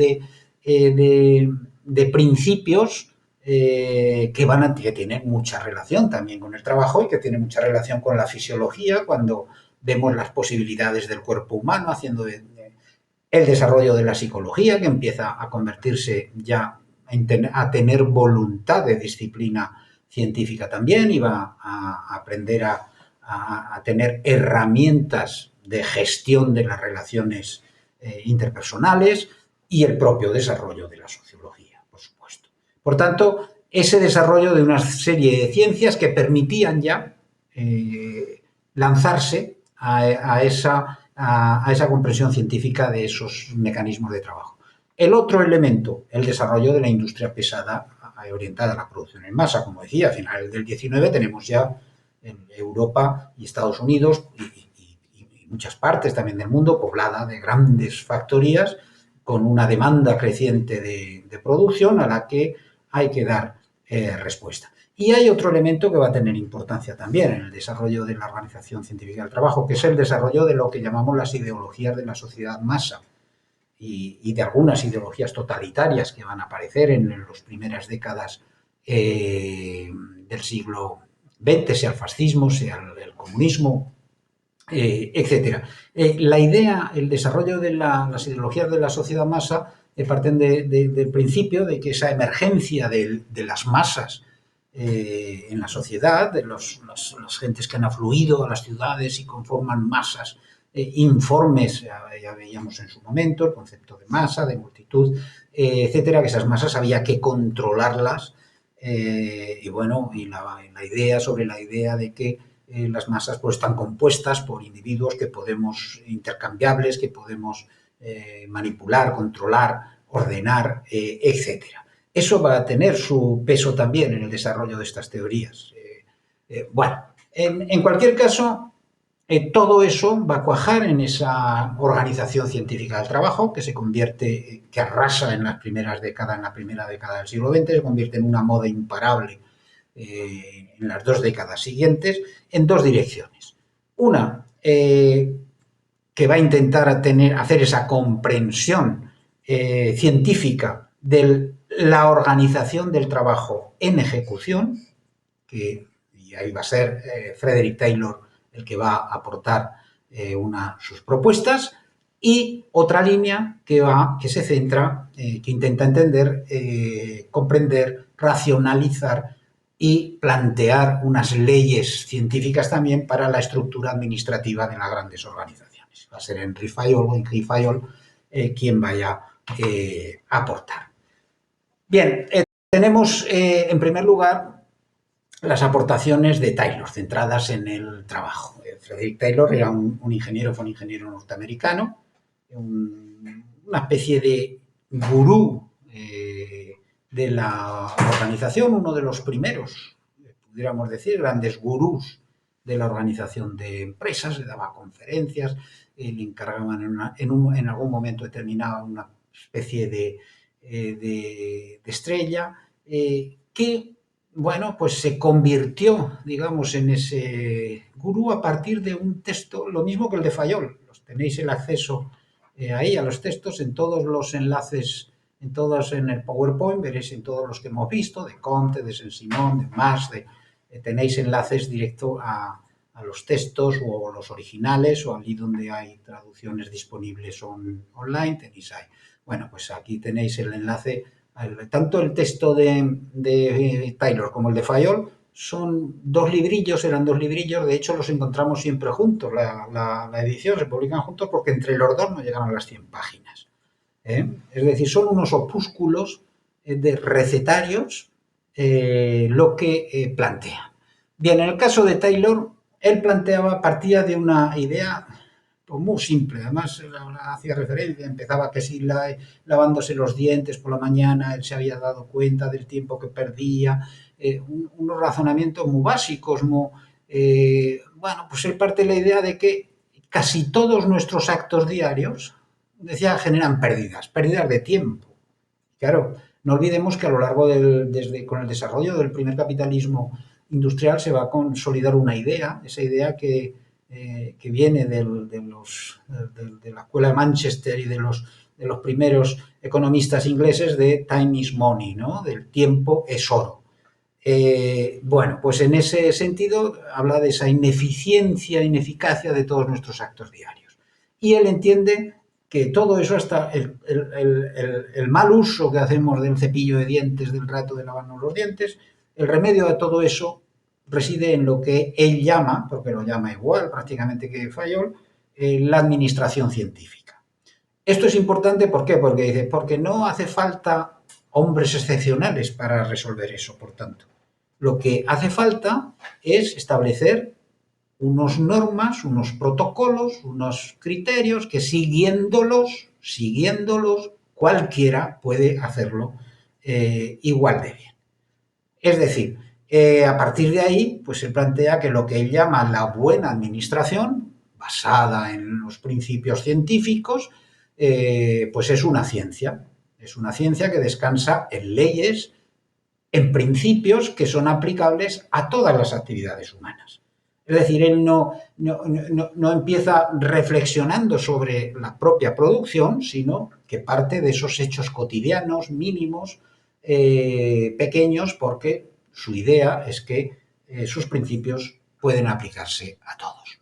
de principios que tienen mucha relación también con el trabajo y que tienen mucha relación con la fisiología, cuando vemos las posibilidades del cuerpo humano, haciendo el desarrollo de la psicología, que empieza a convertirse ya a tener voluntad de disciplina científica también, y va a aprender a tener herramientas de gestión de las relaciones interpersonales, y el propio desarrollo de la sociología, por supuesto. Por tanto, ese desarrollo de una serie de ciencias que permitían ya lanzarse a esa comprensión científica de esos mecanismos de trabajo. El otro elemento, el desarrollo de la industria pesada orientada a la producción en masa. Como decía, a finales del XIX tenemos ya en Europa y Estados Unidos y muchas partes también del mundo poblada de grandes factorías con una demanda creciente de producción a la que hay que dar respuesta. Y hay otro elemento que va a tener importancia también en el desarrollo de la organización científica del trabajo, que es el desarrollo de lo que llamamos las ideologías de la sociedad masa y de algunas ideologías totalitarias que van a aparecer en las primeras décadas del siglo XX, sea el fascismo, sea el comunismo, etc. La idea, el desarrollo de las ideologías de la sociedad masa parten del principio de que esa emergencia de las masas en la sociedad, de las gentes que han afluido a las ciudades y conforman masas informes, ya veíamos en su momento el concepto de masa, de multitud, etcétera, que esas masas había que controlarlas, y la idea sobre la idea de que las masas pues están compuestas por individuos que podemos, intercambiables, que podemos manipular, controlar, ordenar, etcétera. Eso va a tener su peso también en el desarrollo de estas teorías. En cualquier caso, todo eso va a cuajar en esa organización científica del trabajo que se convierte, que arrasa en las primeras décadas, en la primera década del siglo XX, se convierte en una moda imparable en las 2 décadas siguientes, en 2 direcciones. Una, que va a intentar hacer esa comprensión científica de la organización del trabajo en ejecución, y ahí va a ser Frederick Taylor el que va a aportar sus propuestas, y otra línea que se centra, que intenta entender, comprender, racionalizar y plantear unas leyes científicas también para la estructura administrativa de las grandes organizaciones. Va a ser Henry Fayol quien vaya a aportar. Bien, tenemos en primer lugar las aportaciones de Taylor, centradas en el trabajo. Frederick Taylor era fue un ingeniero norteamericano, una especie de gurú de la organización, uno de los primeros, pudiéramos decir, grandes gurús de la organización de empresas, le daba conferencias, le encargaban en algún momento determinado una especie de estrella, que pues se convirtió, digamos, en ese gurú a partir de un texto, lo mismo que el de Fayol. Tenéis el acceso ahí a los textos en todos los enlaces, en el PowerPoint, veréis en todos los que hemos visto, de Comte, de Saint-Simon, de Marx, tenéis enlaces directos a los textos o los originales, o allí donde hay traducciones disponibles online, tenéis ahí. Bueno, pues aquí tenéis el enlace. Tanto el texto de Taylor como el de Fayol son dos librillos, eran dos librillos, de hecho los encontramos siempre juntos, la edición se publican juntos porque entre los dos no llegan a las 100 páginas. Es decir, son unos opúsculos de recetarios lo que plantea. Bien, en el caso de Taylor, él partía de una idea pues, muy simple, además hacía referencia, empezaba que si lavándose los dientes por la mañana, él se había dado cuenta del tiempo que perdía, unos razonamientos muy básicos, bueno, pues él parte de la idea de que casi todos nuestros actos diarios, decía, generan pérdidas de tiempo. Claro, no olvidemos que a lo largo con el desarrollo del primer capitalismo industrial se va a consolidar una idea, esa idea que viene de la escuela de Manchester y de los primeros economistas ingleses de time is money, ¿no? Del tiempo es oro. Bueno, pues en ese sentido habla de esa ineficiencia, ineficacia de todos nuestros actos diarios. Y él entiende que todo eso, hasta el mal uso que hacemos del cepillo de dientes, del rato de lavarnos los dientes, el remedio a todo eso reside en lo que él llama, porque lo llama igual prácticamente que Fayol, la administración científica. Esto es importante, ¿por qué? Porque no hace falta hombres excepcionales para resolver eso, por tanto. Lo que hace falta es establecer unos normas, unos protocolos, unos criterios que siguiéndolos, cualquiera puede hacerlo igual de bien. Es decir, a partir de ahí, pues se plantea que lo que él llama la buena administración, basada en los principios científicos, pues es una ciencia. Es una ciencia que descansa en leyes, en principios que son aplicables a todas las actividades humanas. Es decir, él no empieza reflexionando sobre la propia producción, sino que parte de esos hechos cotidianos, mínimos, pequeños, porque su idea es que sus principios pueden aplicarse a todos.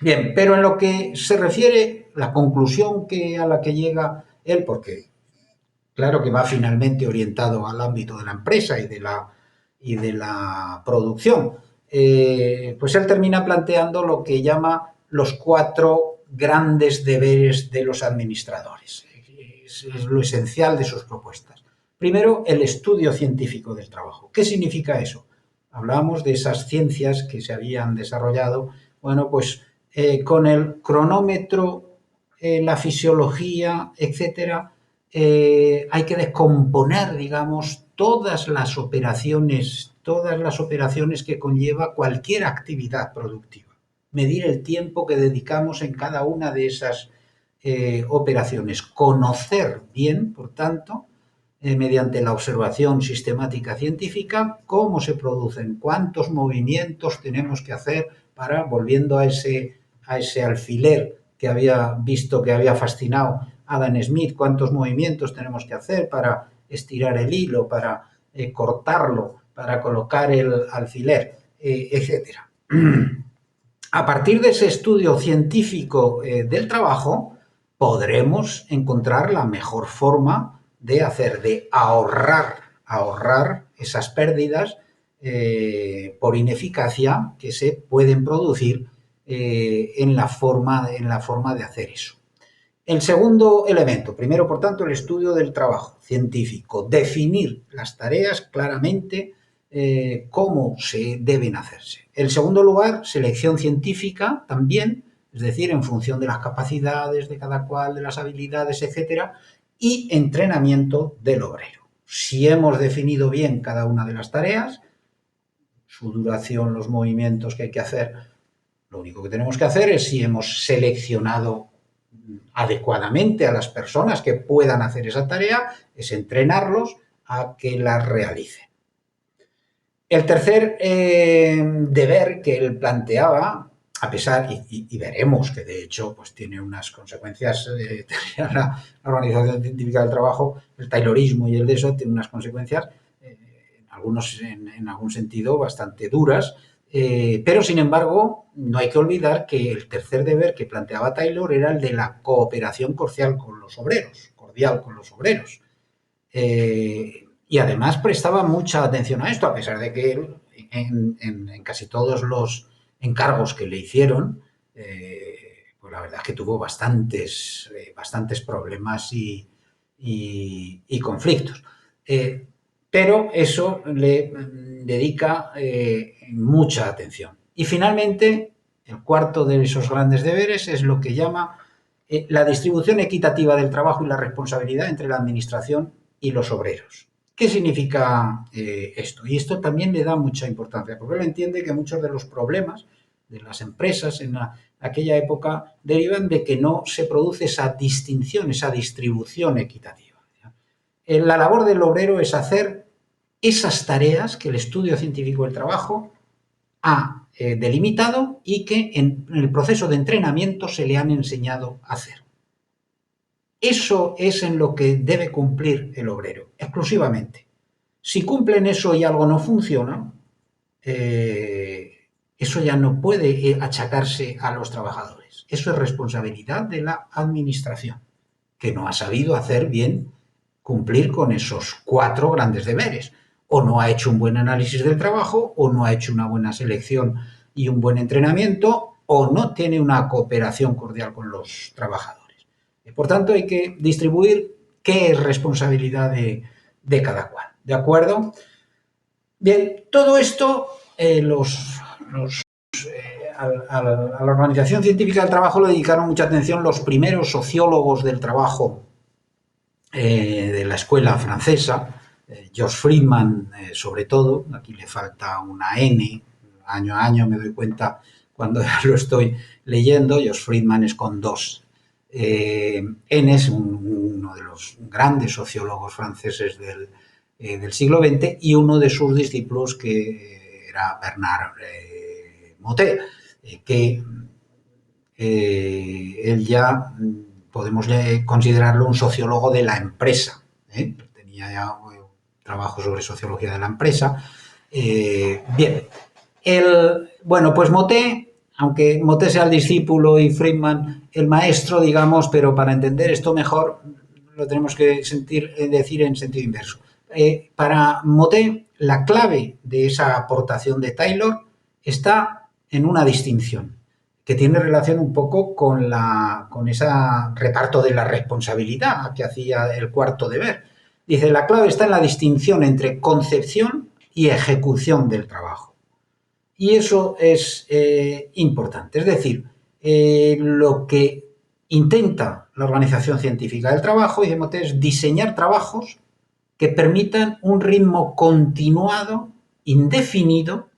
Bien, pero en lo que se refiere, la conclusión a la que llega él, porque claro que va finalmente orientado al ámbito de la empresa y de la producción, pues él termina planteando lo que llama los 4 grandes deberes de los administradores. Es lo esencial de sus propuestas. Primero, el estudio científico del trabajo. ¿Qué significa eso? Hablábamos de esas ciencias que se habían desarrollado, bueno, pues con el cronómetro, la fisiología, etcétera, hay que descomponer, digamos, todas las operaciones que conlleva cualquier actividad productiva. Medir el tiempo que dedicamos en cada una de esas operaciones. Conocer bien, por tanto, mediante la observación sistemática científica, cómo se producen, cuántos movimientos tenemos que hacer para, volviendo a ese alfiler que había visto, que había fascinado Adam Smith, cuántos movimientos tenemos que hacer para estirar el hilo, para cortarlo, para colocar el alfiler, etc. A partir de ese estudio científico del trabajo, podremos encontrar la mejor forma de ahorrar esas pérdidas por ineficacia que se pueden producir en la forma de hacer eso. El segundo elemento, primero, por tanto, el estudio del trabajo científico, definir las tareas claramente, cómo se deben hacerse. En segundo lugar, selección científica también, es decir, en función de las capacidades de cada cual, de las habilidades, etcétera, y entrenamiento del obrero. Si hemos definido bien cada una de las tareas, su duración, los movimientos que hay que hacer, lo único que tenemos que hacer es, si hemos seleccionado adecuadamente a las personas que puedan hacer esa tarea, es entrenarlos a que la realicen. El tercer deber que él planteaba, a pesar, y veremos que de hecho pues tiene unas consecuencias, la Organización Científica del Trabajo, el taylorismo y el de eso, tiene unas consecuencias, en algún sentido, bastante duras, pero sin embargo no hay que olvidar que el tercer deber que planteaba Taylor era el de la cooperación cordial con los obreros, y además prestaba mucha atención a esto, a pesar de que él en casi todos los encargos que le hicieron, pues la verdad es que tuvo bastantes problemas y conflictos. Pero eso le dedica mucha atención. Y finalmente, el cuarto de esos grandes deberes es lo que llama la distribución equitativa del trabajo y la responsabilidad entre la administración y los obreros. ¿Qué significa esto? Y esto también le da mucha importancia, porque él entiende que muchos de los problemas de las empresas en aquella época derivan de que no se produce esa distinción, esa distribución equitativa. La labor del obrero es hacer esas tareas que el estudio científico del trabajo ha delimitado y que en el proceso de entrenamiento se le han enseñado a hacer. Eso es en lo que debe cumplir el obrero, exclusivamente. Si cumplen eso y algo no funciona, eso ya no puede achacarse a los trabajadores. Eso es responsabilidad de la administración, que no ha sabido hacer bien cumplir con esos 4 grandes deberes. O no ha hecho un buen análisis del trabajo, o no ha hecho una buena selección y un buen entrenamiento, o no tiene una cooperación cordial con los trabajadores. Por tanto, hay que distribuir qué es responsabilidad de cada cual. ¿De acuerdo? Bien, todo esto a la Organización Científica del Trabajo le dedicaron mucha atención los primeros sociólogos del trabajo de la escuela francesa, George Friedman sobre todo, aquí le falta una N, año a año me doy cuenta cuando lo estoy leyendo, George Friedman es con 2 N, es uno de los grandes sociólogos franceses del siglo XX y uno de sus discípulos que era Bernard Mottet, que él ya podemos considerarlo un sociólogo de la empresa. Tenía ya un trabajo sobre sociología de la empresa. Bien, bueno, pues Mottet, aunque Mottet sea el discípulo y Friedman el maestro, digamos, pero para entender esto mejor lo tenemos que decir en sentido inverso. Para Mottet, la clave de esa aportación de Taylor está en una distinción que tiene relación un poco con ese reparto de la responsabilidad que hacía el cuarto deber. Dice, la clave está en la distinción entre concepción y ejecución del trabajo. Y eso es importante. Es decir, lo que intenta la Organización Científica del Trabajo, dice Mottet, es diseñar trabajos que permitan un ritmo continuado, indefinido,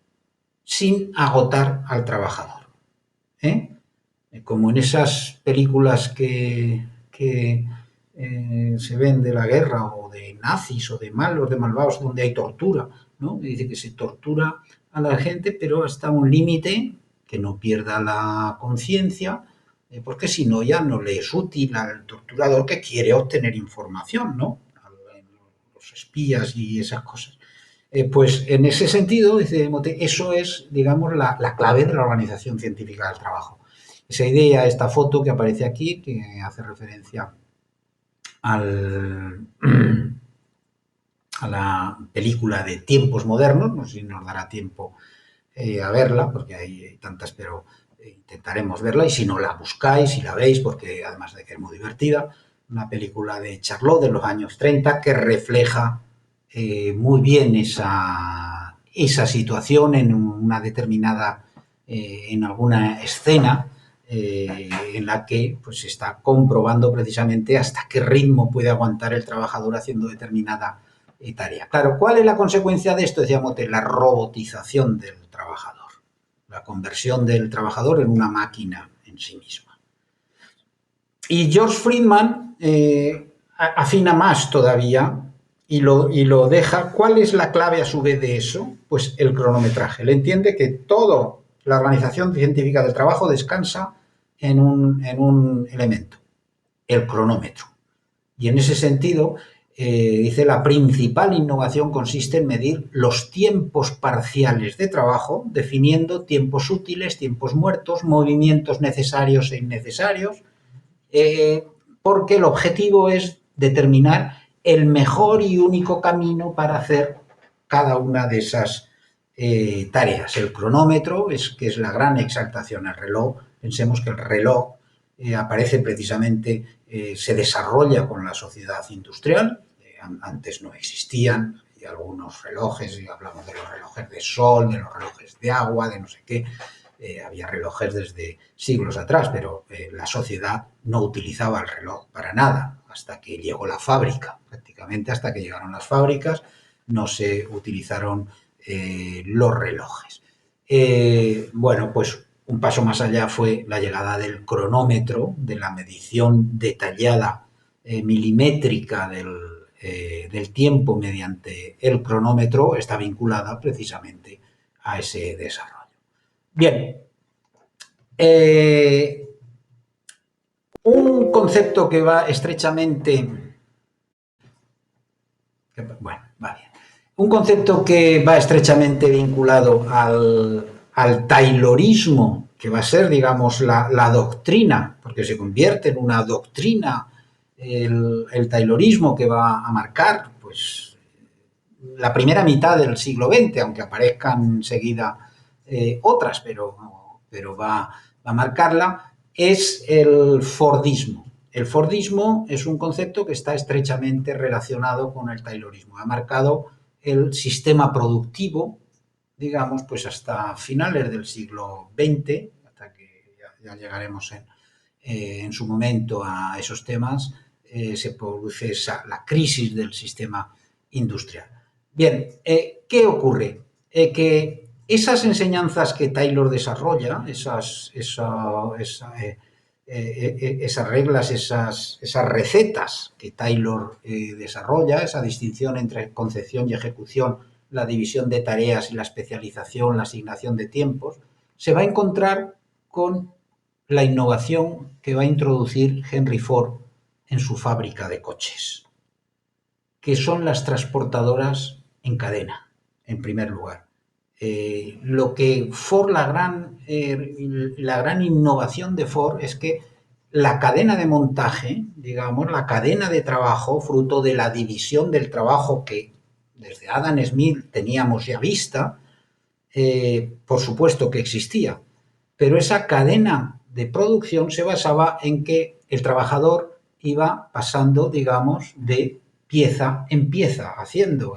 sin agotar al trabajador. Como en esas películas que se ven de la guerra o de nazis o de malos, de malvados, donde hay tortura, ¿no? Dice que se tortura a la gente, pero hasta un límite, que no pierda la conciencia, porque si no ya no le es útil al torturador que quiere obtener información, ¿no? Los espías y esas cosas. Pues en ese sentido, dice Mottet, eso es, digamos, la clave de la Organización Científica del Trabajo. Esa idea, esta foto que aparece aquí, que hace referencia a la película de Tiempos Modernos, no sé si nos dará tiempo a verla, porque hay tantas, pero intentaremos verla, y si no la buscáis y la veis, porque además de que es muy divertida, una película de Charlot de los años 30 que refleja muy bien esa situación en una determinada, en alguna escena en la que pues, se está comprobando precisamente hasta qué ritmo puede aguantar el trabajador haciendo determinada tarea. Claro, ¿cuál es la consecuencia de esto? Decíamos, la robotización del trabajador, la conversión del trabajador en una máquina en sí misma. Y George Friedman afina más todavía y lo deja. ¿Cuál es la clave a su vez de eso? Pues el cronometraje. Él entiende que toda la Organización Científica del Trabajo descansa en un elemento, el cronómetro. Y en ese sentido, dice, la principal innovación consiste en medir los tiempos parciales de trabajo, definiendo tiempos útiles, tiempos muertos, movimientos necesarios e innecesarios, porque el objetivo es determinar el mejor y único camino para hacer cada una de esas tareas. El cronómetro que es la gran exaltación. El reloj, pensemos que el reloj aparece precisamente, se desarrolla con la sociedad industrial. Antes no existían, y algunos relojes, y hablamos de los relojes de sol, de los relojes de agua, de no sé qué. Había relojes desde siglos atrás, pero la sociedad no utilizaba el reloj para nada hasta que llegó la fábrica. Prácticamente hasta que llegaron las fábricas no se utilizaron los relojes. Bueno, pues un paso más allá fue la llegada del cronómetro, de la medición detallada, milimétrica del tiempo mediante el cronómetro. Está vinculada precisamente a ese desarrollo. Bien, un concepto que va estrechamente... Bueno, va bien. Un concepto que va estrechamente vinculado al taylorismo, que va a ser, digamos, la doctrina, porque se convierte en una doctrina el taylorismo, que va a marcar, pues, la primera mitad del siglo XX, aunque aparezcan enseguida otras, pero va a marcarla, es el Fordismo. El Fordismo es un concepto que está estrechamente relacionado con el taylorismo. Ha marcado el sistema productivo, digamos, pues hasta finales del siglo XX, hasta que ya llegaremos en su momento a esos temas, se produce la crisis del sistema industrial. Bien, ¿qué ocurre? Que esas enseñanzas que Taylor desarrolla, esas reglas, esas recetas que Taylor desarrolla, esa distinción entre concepción y ejecución, la división de tareas y la especialización, la asignación de tiempos, se va a encontrar con la innovación que va a introducir Henry Ford en su fábrica de coches, que son las transportadoras en cadena, en primer lugar. Lo que Ford, la gran innovación de Ford es que la cadena de montaje, digamos, la cadena de trabajo, fruto de la división del trabajo que desde Adam Smith teníamos ya vista, por supuesto que existía, pero esa cadena de producción se basaba en que el trabajador iba pasando, digamos, de pieza en pieza, haciendo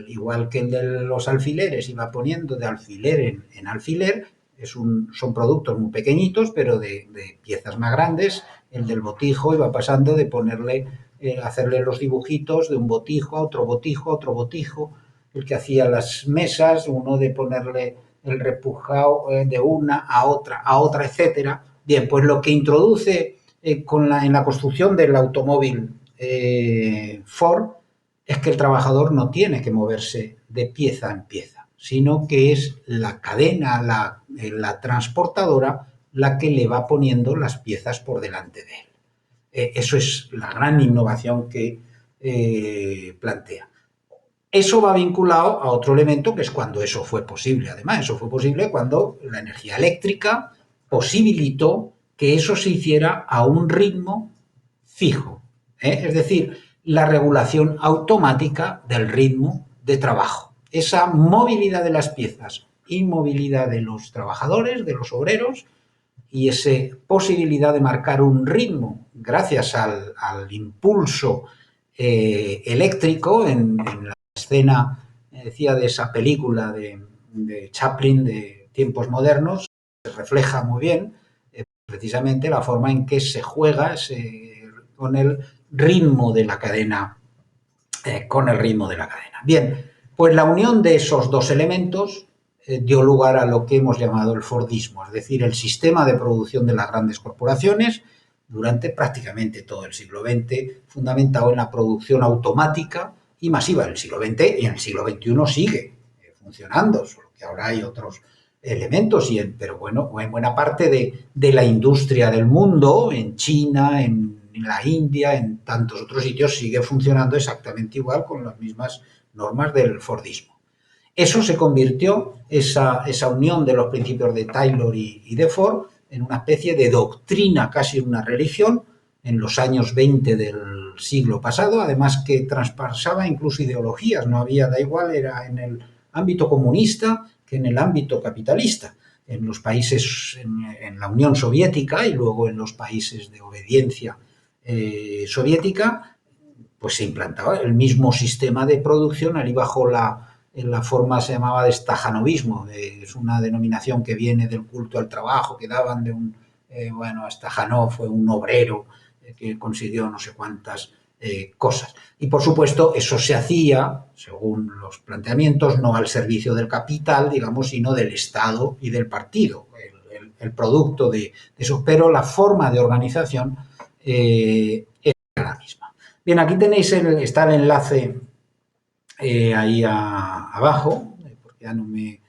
igual que el de los alfileres, iba poniendo de alfiler en alfiler. Son productos muy pequeñitos, pero de piezas más grandes. El del botijo iba pasando de ponerle, hacerle los dibujitos de un botijo a otro botijo a otro botijo. El que hacía las mesas, uno de ponerle el repujado de una a otra, etcétera. Bien, pues lo que introduce en la construcción del automóvil Ford es que el trabajador no tiene que moverse de pieza en pieza, sino que es la cadena, la transportadora, la que le va poniendo las piezas por delante de él. Eso es la gran innovación que plantea. Eso va vinculado a otro elemento, que es cuando eso fue posible. Además, eso fue posible cuando la energía eléctrica posibilitó que eso se hiciera a un ritmo fijo. Es decir, la regulación automática del ritmo de trabajo. Esa movilidad de las piezas, inmovilidad de los trabajadores, de los obreros, y esa posibilidad de marcar un ritmo gracias al impulso eléctrico en la escena, decía, de esa película de Chaplin, de Tiempos Modernos, se refleja muy bien precisamente la forma en que se juega con el ritmo de la cadena. Bien, pues la unión de esos dos elementos dio lugar a lo que hemos llamado el Fordismo, es decir, el sistema de producción de las grandes corporaciones durante prácticamente todo el siglo XX, fundamentado en la producción automática y masiva del siglo XX, y en el siglo XXI sigue funcionando, solo que ahora hay otros elementos, pero bueno, en buena parte de la industria del mundo, en China, en la India, en tantos otros sitios, sigue funcionando exactamente igual con las mismas normas del Fordismo. Eso se convirtió, esa unión de los principios de Taylor y de Ford, en una especie de doctrina, casi una religión, en los años 20 del siglo pasado, además que traspasaba incluso ideologías, no había, da igual, era en el ámbito comunista que en el ámbito capitalista. En los países, en la Unión Soviética y luego en los países de obediencia soviética, pues se implantaba el mismo sistema de producción, allí bajo la forma se llamaba de stajanovismo, es una denominación que viene del culto al trabajo que daban de un, bueno, Stajanov fue un obrero que consiguió no sé cuántas cosas. Y por supuesto eso se hacía, según los planteamientos, no al servicio del capital, digamos, sino del Estado y del partido, el producto de eso, pero la forma de organización era la misma. Bien, aquí tenéis está el enlace ahí abajo, porque ya no me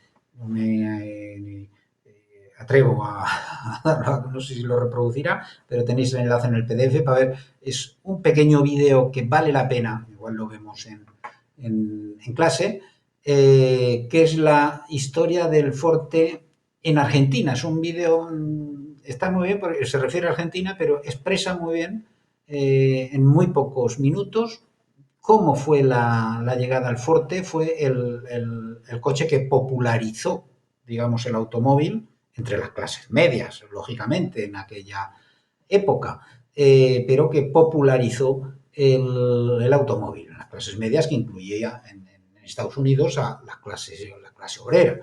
atrevo a darlo, no sé si lo reproducirá, pero tenéis el enlace en el PDF para ver, es un pequeño vídeo que vale la pena, igual lo vemos en clase, que es la historia del Forte en Argentina. Es un vídeo, está muy bien porque se refiere a Argentina, pero expresa muy bien en muy pocos minutos cómo fue la llegada al Forte. Fue el coche que popularizó, digamos, el automóvil entre las clases medias, lógicamente, en aquella época, pero que popularizó el automóvil en las clases medias, que incluía en Estados Unidos a la clase obrera.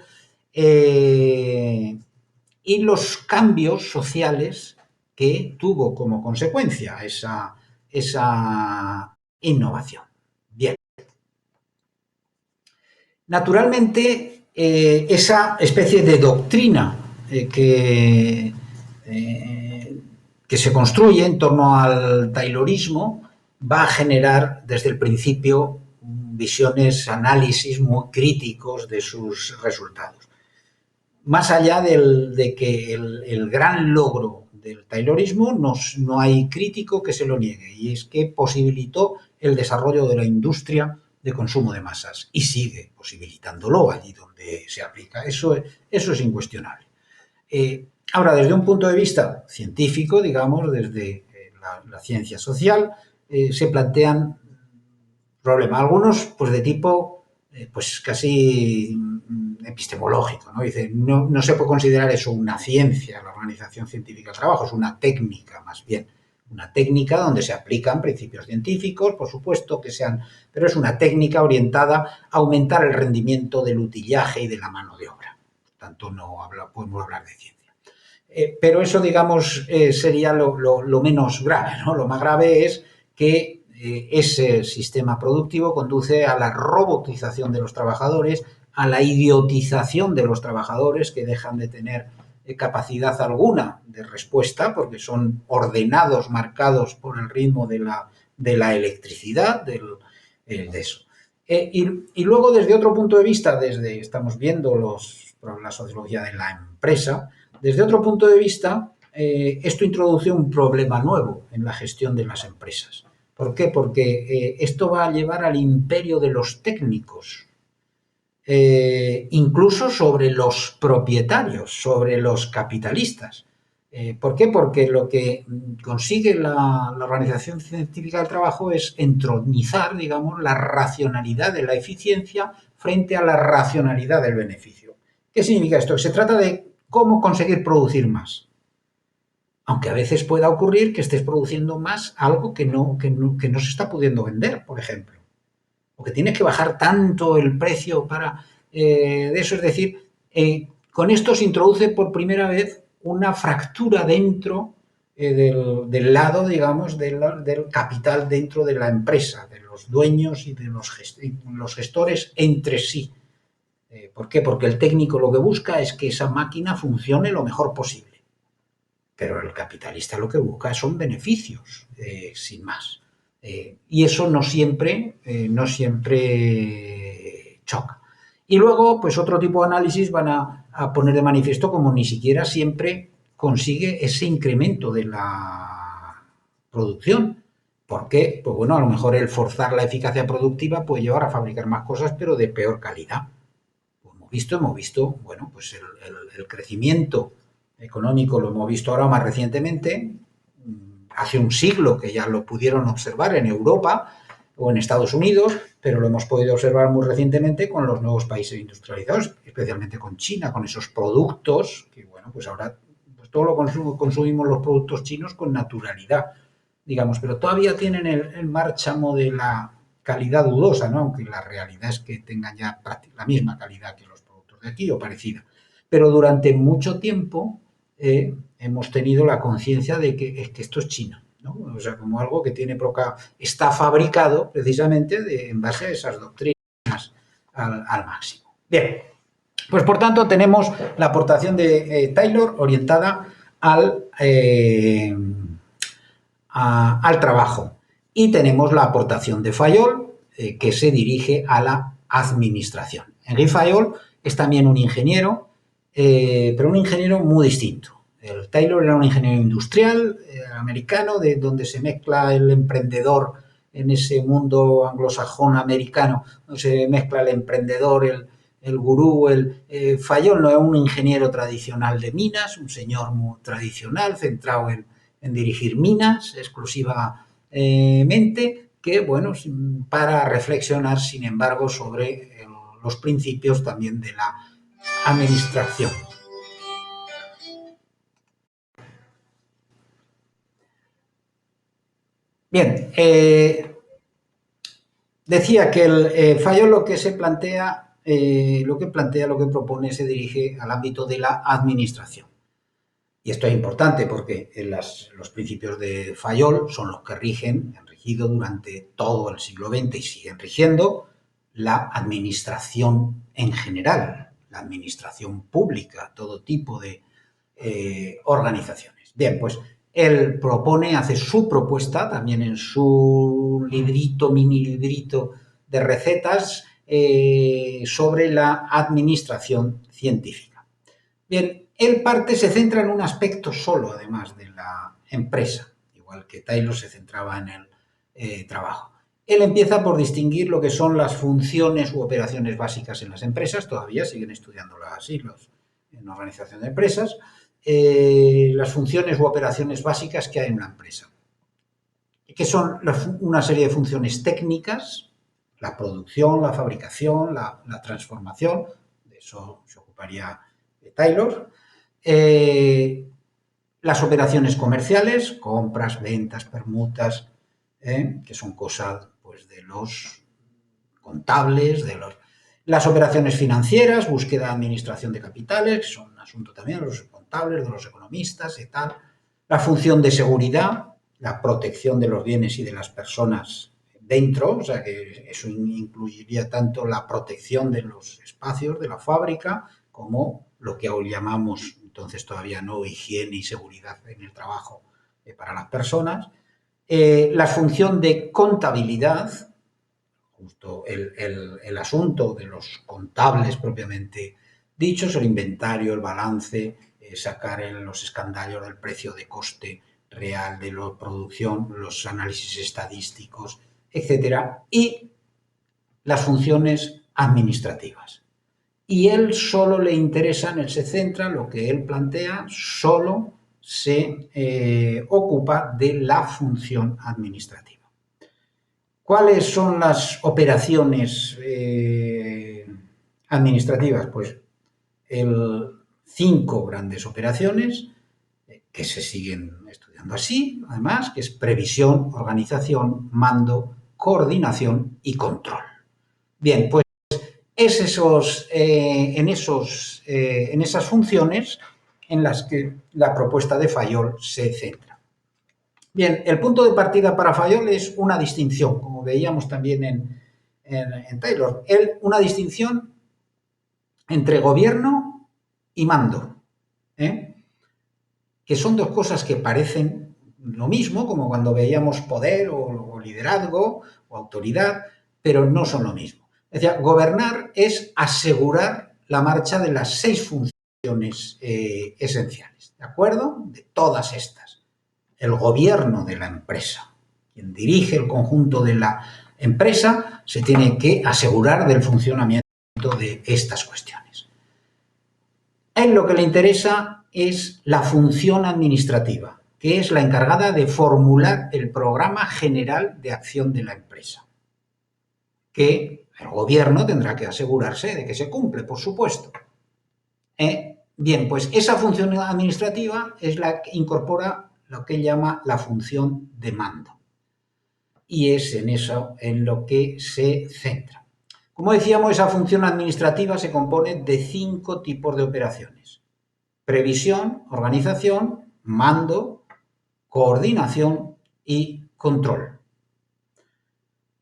Y los cambios sociales que tuvo como consecuencia esa innovación. Bien. Naturalmente, esa especie de doctrina que se construye en torno al taylorismo va a generar desde el principio visiones, análisis muy críticos de sus resultados. Más allá de que el gran logro del taylorismo no hay crítico que se lo niegue, y es que posibilitó el desarrollo de la industria de consumo de masas y sigue posibilitándolo allí donde se aplica. Eso es incuestionable. Ahora, desde un punto de vista científico, digamos, desde la ciencia social, se plantean problemas, algunos pues de tipo pues casi epistemológico, ¿no? Dice, no se puede considerar eso una ciencia, la organización científica del trabajo, es una técnica más bien. Una técnica donde se aplican principios científicos, por supuesto que sean, pero es una técnica orientada a aumentar el rendimiento del utillaje y de la mano de obra. Por tanto, podemos hablar de ciencia. Pero eso, digamos, sería lo menos grave, ¿no? Lo más grave es que ese sistema productivo conduce a la robotización de los trabajadores, a la idiotización de los trabajadores que dejan de tener capacidad alguna de respuesta porque son ordenados, marcados por el ritmo de la electricidad, de eso. Y luego, desde otro punto de vista, estamos viendo la sociología de la empresa, desde otro punto de vista, esto introduce un problema nuevo en la gestión de las empresas. ¿Por qué? Porque esto va a llevar al imperio de los técnicos, incluso sobre los propietarios, sobre los capitalistas. ¿Por qué? Porque lo que consigue la Organización Científica del Trabajo es entronizar, digamos, la racionalidad de la eficiencia frente a la racionalidad del beneficio. ¿Qué significa esto? Que se trata de cómo conseguir producir más. Aunque a veces pueda ocurrir que estés produciendo más algo que no se está pudiendo vender, por ejemplo. O que tienes que bajar tanto el precio para de eso. Es decir, con esto se introduce por primera vez una fractura dentro del lado, digamos, del capital dentro de la empresa, de los dueños y de los gestores entre sí. ¿Por qué? Porque el técnico lo que busca es que esa máquina funcione lo mejor posible. Pero el capitalista lo que busca son beneficios, sin más. Y eso no siempre choca. Y luego, pues otro tipo de análisis van a poner de manifiesto como ni siquiera siempre consigue ese incremento de la producción. ¿Por qué? Pues bueno, a lo mejor el forzar la eficacia productiva puede llevar a fabricar más cosas, pero de peor calidad. Hemos visto, bueno, pues el crecimiento económico lo hemos visto ahora más recientemente, hace un siglo que ya lo pudieron observar en Europa, o en Estados Unidos, pero lo hemos podido observar muy recientemente con los nuevos países industrializados, especialmente con China, con esos productos que, bueno, pues ahora pues todo lo consumimos los productos chinos con naturalidad, digamos, pero todavía tienen el márchamo de la calidad dudosa, ¿no? Aunque la realidad es que tengan ya la misma calidad que los productos de aquí o parecida. Pero durante mucho tiempo hemos tenido la conciencia de que esto es chino, ¿no? O sea, como algo que tiene está fabricado precisamente en base a esas doctrinas al máximo. Bien, pues por tanto tenemos la aportación de Taylor orientada al trabajo y tenemos la aportación de Fayol que se dirige a la administración. Henri Fayol es también un ingeniero, pero un ingeniero muy distinto. El Taylor era un ingeniero industrial americano, de donde se mezcla el emprendedor en ese mundo anglosajón americano, donde se mezcla el emprendedor, el gurú. Fayol no es un ingeniero tradicional de minas, un señor muy tradicional, centrado en dirigir minas exclusivamente, que, bueno, para reflexionar, sin embargo, sobre los principios también de la administración. Bien, decía que el Fayol lo que propone se dirige al ámbito de la administración. Y esto es importante porque los principios de Fayol son los que han rigido durante todo el siglo XX y siguen rigiendo la administración en general, la administración pública, todo tipo de organizaciones. Bien, pues él hace su propuesta también en su mini librito de recetas sobre la administración científica. Bien, se centra en un aspecto solo, además de la empresa, igual que Taylor se centraba en el trabajo. Él empieza por distinguir lo que son las funciones u operaciones básicas en las empresas, todavía siguen estudiándolas así en organización de empresas, las funciones u operaciones básicas que hay en una empresa, que son una serie de funciones técnicas, la producción, la fabricación, la transformación, de eso se ocuparía Taylor, las operaciones comerciales, compras, ventas, permutas, que son cosas pues, de los contables, las operaciones financieras, búsqueda de administración de capitales, que son un asunto también de los contables, de los economistas y tal, la función de seguridad, la protección de los bienes y de las personas dentro, o sea que eso incluiría tanto la protección de los espacios de la fábrica como lo que hoy llamamos, entonces todavía no, higiene y seguridad en el trabajo para las personas, la función de contabilidad, justo el asunto de los contables propiamente dichos, el inventario, el balance, sacar los escandallos del precio de coste real de la producción, los análisis estadísticos, etcétera, y las funciones administrativas. Y él solo le interesa, se centra, lo que él plantea, solo se ocupa de la función administrativa. ¿Cuáles son las operaciones administrativas? Pues 5 grandes operaciones que se siguen estudiando así, además, que es previsión, organización, mando, coordinación y control. Bien, pues es en esas funciones en las que la propuesta de Fayol se centra. Bien, el punto de partida para Fayol es una distinción, como veíamos también en Taylor, una distinción entre gobierno y mando, que son dos cosas que parecen lo mismo, como cuando veíamos poder o liderazgo o autoridad, pero no son lo mismo. Es decir, gobernar es asegurar la marcha de las 6 funciones esenciales, ¿de acuerdo? De todas estas. El gobierno de la empresa, quien dirige el conjunto de la empresa, se tiene que asegurar del funcionamiento de estas cuestiones. A él lo que le interesa es la función administrativa, que es la encargada de formular el programa general de acción de la empresa. que el gobierno tendrá que asegurarse de que se cumple, por supuesto. Bien, pues esa función administrativa es la que incorpora lo que llama la función de mando. Y es en eso en lo que se centra. Como decíamos, esa función administrativa se compone de 5 tipos de operaciones: previsión, organización, mando, coordinación y control.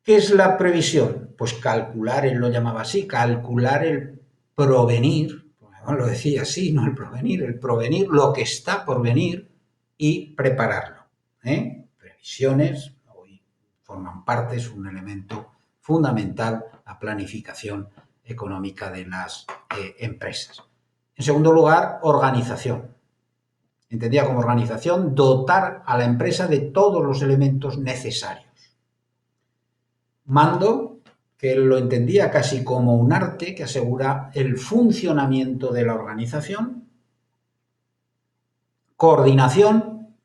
¿Qué es la previsión? Pues calcular, él lo llamaba así, calcular el provenir, lo decía así, no el provenir, lo que está por venir y prepararlo. Previsiones hoy forman parte, es un elemento fundamental, la planificación económica de las empresas. En segundo lugar, organización. Entendía como organización dotar a la empresa de todos los elementos necesarios. Mando, que él lo entendía casi como un arte que asegura el funcionamiento de la organización. Coordinación,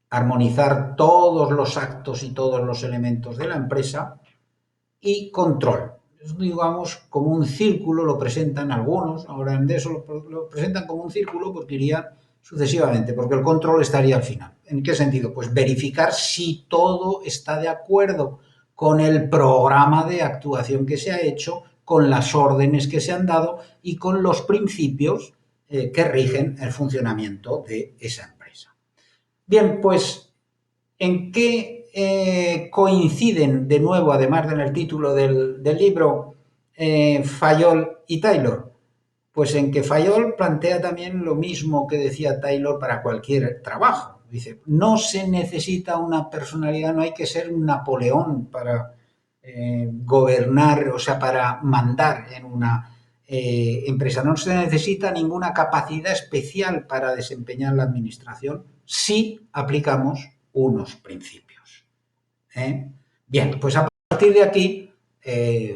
armonizar todos los actos y todos los elementos de la empresa. Y control, digamos, como un círculo, lo presentan algunos, ahora de eso lo presentan como un círculo porque iría sucesivamente, porque el control estaría al final. ¿En qué sentido? Pues verificar si todo está de acuerdo con el programa de actuación que se ha hecho, con las órdenes que se han dado y con los principios que rigen el funcionamiento de esa empresa. Bien, pues, ¿en qué coinciden de nuevo, además en el título del libro, Fayol y Taylor? Pues en que Fayol plantea también lo mismo que decía Taylor para cualquier trabajo. Dice, no se necesita una personalidad, no hay que ser un Napoleón para gobernar, o sea, para mandar en una empresa. No se necesita ninguna capacidad especial para desempeñar la administración si aplicamos unos principios. Bien, pues a partir de aquí,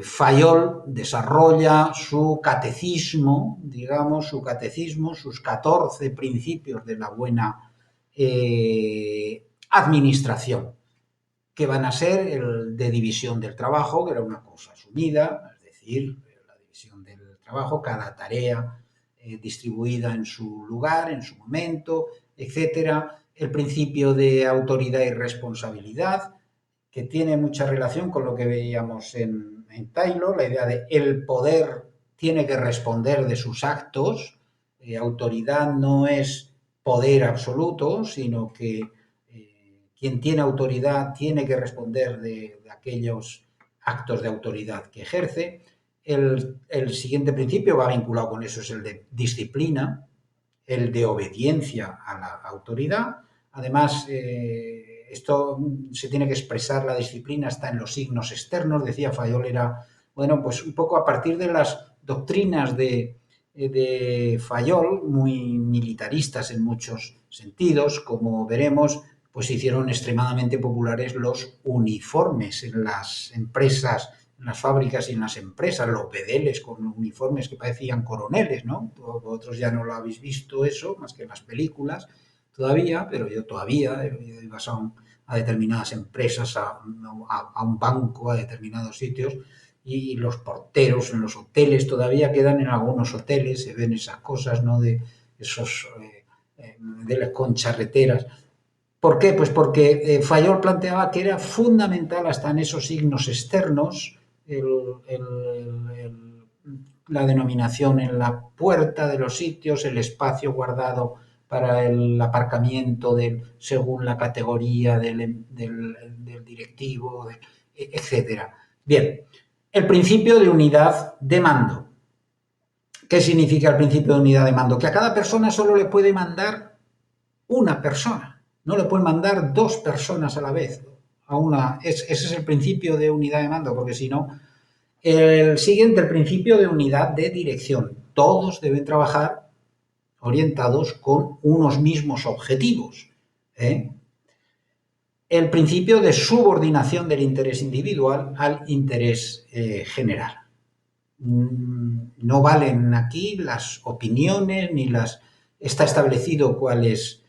Fayol desarrolla su catecismo, digamos, sus 14 principios de la buena administración, que van a ser el de división del trabajo, que era una cosa asumida, es decir, la división del trabajo, cada tarea distribuida en su lugar, en su momento, etcétera. El principio de autoridad y responsabilidad, que tiene mucha relación con lo que veíamos en Taylor, la idea de el poder tiene que responder de sus actos. Autoridad no es poder absoluto, sino que quien tiene autoridad tiene que responder de aquellos actos de autoridad que ejerce. El siguiente principio va vinculado con eso, es el de disciplina, el de obediencia a la autoridad. Además, esto se tiene que expresar, la disciplina está en los signos externos, decía Fayol, era, bueno, pues un poco a partir de las doctrinas de Fayol, muy militaristas en muchos sentidos, como veremos, pues se hicieron extremadamente populares los uniformes en las empresas, en las fábricas y en las empresas, los bedeles con uniformes que parecían coroneles, ¿no? Vosotros ya no lo habéis visto eso, más que en las películas todavía, pero yo todavía ibas a determinadas empresas, a un banco, a determinados sitios, y los porteros en los hoteles todavía quedan en algunos hoteles, se ven esas cosas, ¿no? De esos de las concharreteras. ¿Por qué? Pues porque Fayol planteaba que era fundamental hasta en esos signos externos la denominación en la puerta de los sitios, el espacio guardado para el aparcamiento según la categoría del directivo, etc. Bien, el principio de unidad de mando. ¿Qué significa el principio de unidad de mando? Que a cada persona solo le puede mandar una persona. No le pueden mandar 2 personas a la vez. Ese es el principio de unidad de mando, porque si no... El siguiente, el principio de unidad de dirección. Todos deben trabajar orientados con unos mismos objetivos. El principio de subordinación del interés individual al interés general. No valen aquí las opiniones ni las... Está establecido cuál es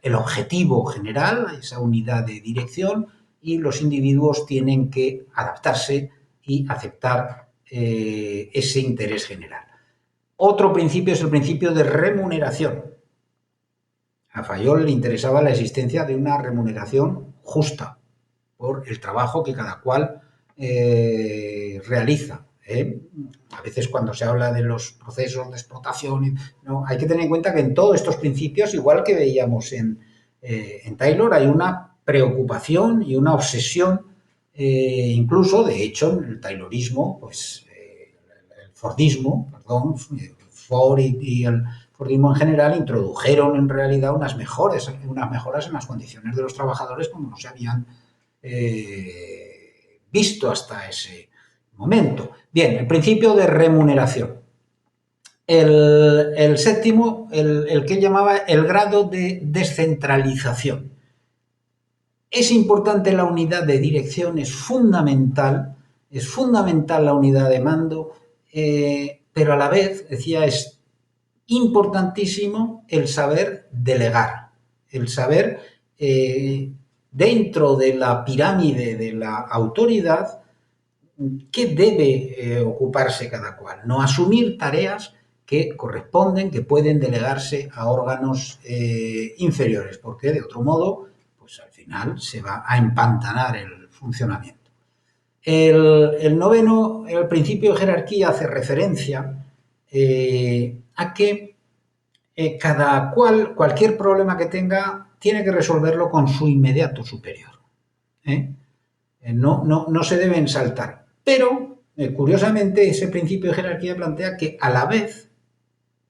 el objetivo general, esa unidad de dirección, y los individuos tienen que adaptarse y aceptar ese interés general. Otro principio es el principio de remuneración. A Fayol le interesaba la existencia de una remuneración justa por el trabajo que cada cual realiza. A veces cuando se habla de los procesos de explotación, ¿no? Hay que tener en cuenta que en todos estos principios, igual que veíamos en Taylor, hay una preocupación y una obsesión, incluso, de hecho, en el Taylorismo, pues el Fordismo, perdón, Ford y el Fordismo en general introdujeron en realidad unas mejoras en las condiciones de los trabajadores como no se habían visto hasta ese momento. Bien, el principio de remuneración. El séptimo, el que llamaba el grado de descentralización. Es importante la unidad de dirección, es fundamental la unidad de mando, pero a la vez, decía, es importantísimo el saber delegar, el saber dentro de la pirámide de la autoridad qué debe ocuparse cada cual, no asumir tareas que corresponden, que pueden delegarse a órganos inferiores, porque de otro modo, pues al final se va a empantanar el funcionamiento. El noveno, el principio de jerarquía, hace referencia a que cualquier problema que tenga, tiene que resolverlo con su inmediato superior. No se deben saltar. Pero, curiosamente, ese principio de jerarquía plantea que a la vez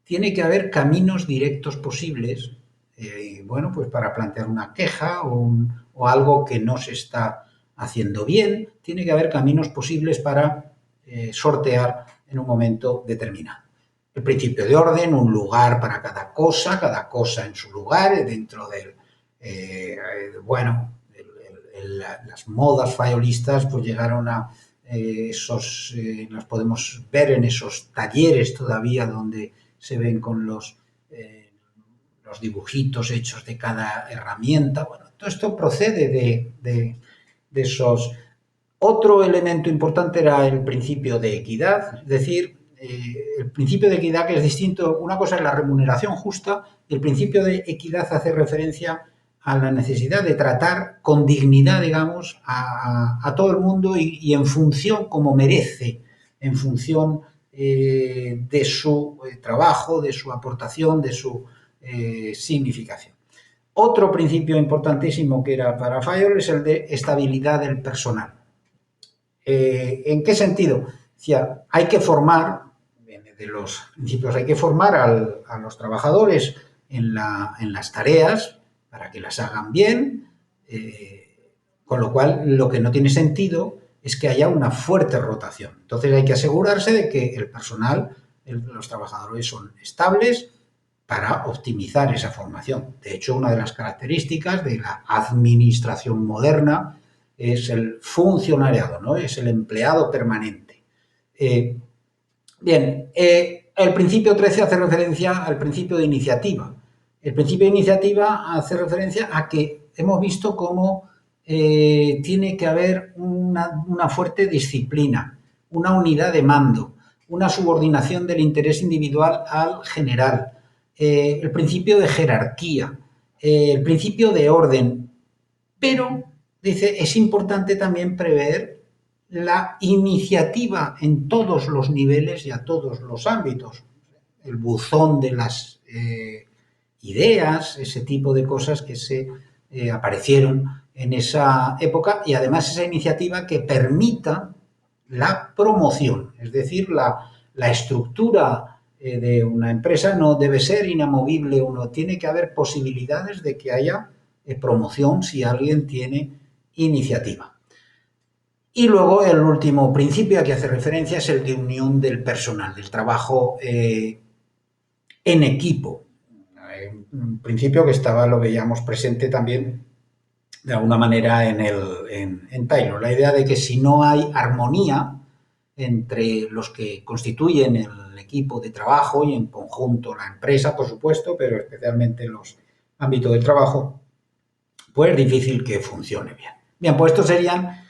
tiene que haber caminos directos posibles, bueno, pues para plantear una queja o algo que no se está haciendo bien, tiene que haber caminos posibles para sortear en un momento determinado. El principio de orden, un lugar para cada cosa en su lugar, dentro del, bueno, las modas fayolistas pues llegaron a las podemos ver en esos talleres todavía donde se ven con los dibujitos hechos de cada herramienta. Bueno, todo esto procede de esos. Otro elemento importante era el principio de equidad, es decir, el principio de equidad, que es distinto. Una cosa es la remuneración justa y el principio de equidad hace referencia a la necesidad de tratar con dignidad, digamos, a todo el mundo y en función como merece, en función de su trabajo, de su aportación, de su significación. Otro principio importantísimo que era para Fayol es el de estabilidad del personal. ¿En qué sentido? Decía, hay que formar, de los principios, hay que formar a los trabajadores en las tareas para que las hagan bien, con lo cual lo que no tiene sentido es que haya una fuerte rotación. Entonces hay que asegurarse de que el personal, los trabajadores son estables para optimizar esa formación. De hecho, una de las características de la administración moderna es el funcionariado, ¿no? Es el empleado permanente. Bien, el principio 13 hace referencia al principio de iniciativa. El principio de iniciativa hace referencia a que hemos visto cómo tiene que haber una fuerte disciplina, una unidad de mando, una subordinación del interés individual al general, el principio de jerarquía, el principio de orden, pero, dice, es importante también prever la iniciativa en todos los niveles y a todos los ámbitos. El buzón de las ideas, ese tipo de cosas que se aparecieron en esa época, y además esa iniciativa que permita la promoción, es decir, la estructura de una empresa no debe ser inamovible, tiene que haber posibilidades de que haya promoción si alguien tiene iniciativa. Y luego el último principio a que hace referencia es el de unión del personal, del trabajo en equipo. Un principio que lo veíamos presente también de alguna manera en Taylor. La idea de que si no hay armonía entre los que constituyen el equipo de trabajo y en conjunto la empresa, por supuesto, pero especialmente los ámbitos del trabajo, pues es difícil que funcione bien. Bien, pues estos serían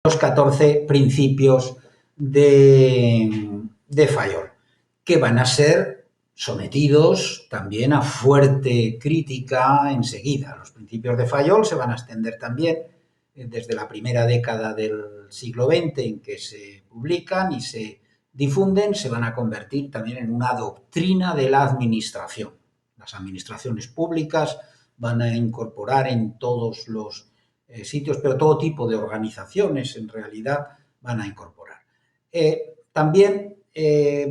los 14 principios de Fayol, que van a ser sometidos también a fuerte crítica enseguida. Los principios de Fayol se van a extender también desde la primera década del siglo XX en que se publican y se difunden, se van a convertir también en una doctrina de la administración. Las administraciones públicas van a incorporar en todos los sitios, pero todo tipo de organizaciones en realidad van a incorporar. También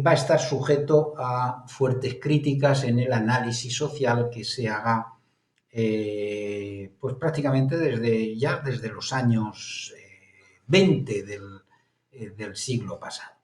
va a estar sujeto a fuertes críticas en el análisis social que se haga pues prácticamente desde los años 20 del siglo pasado.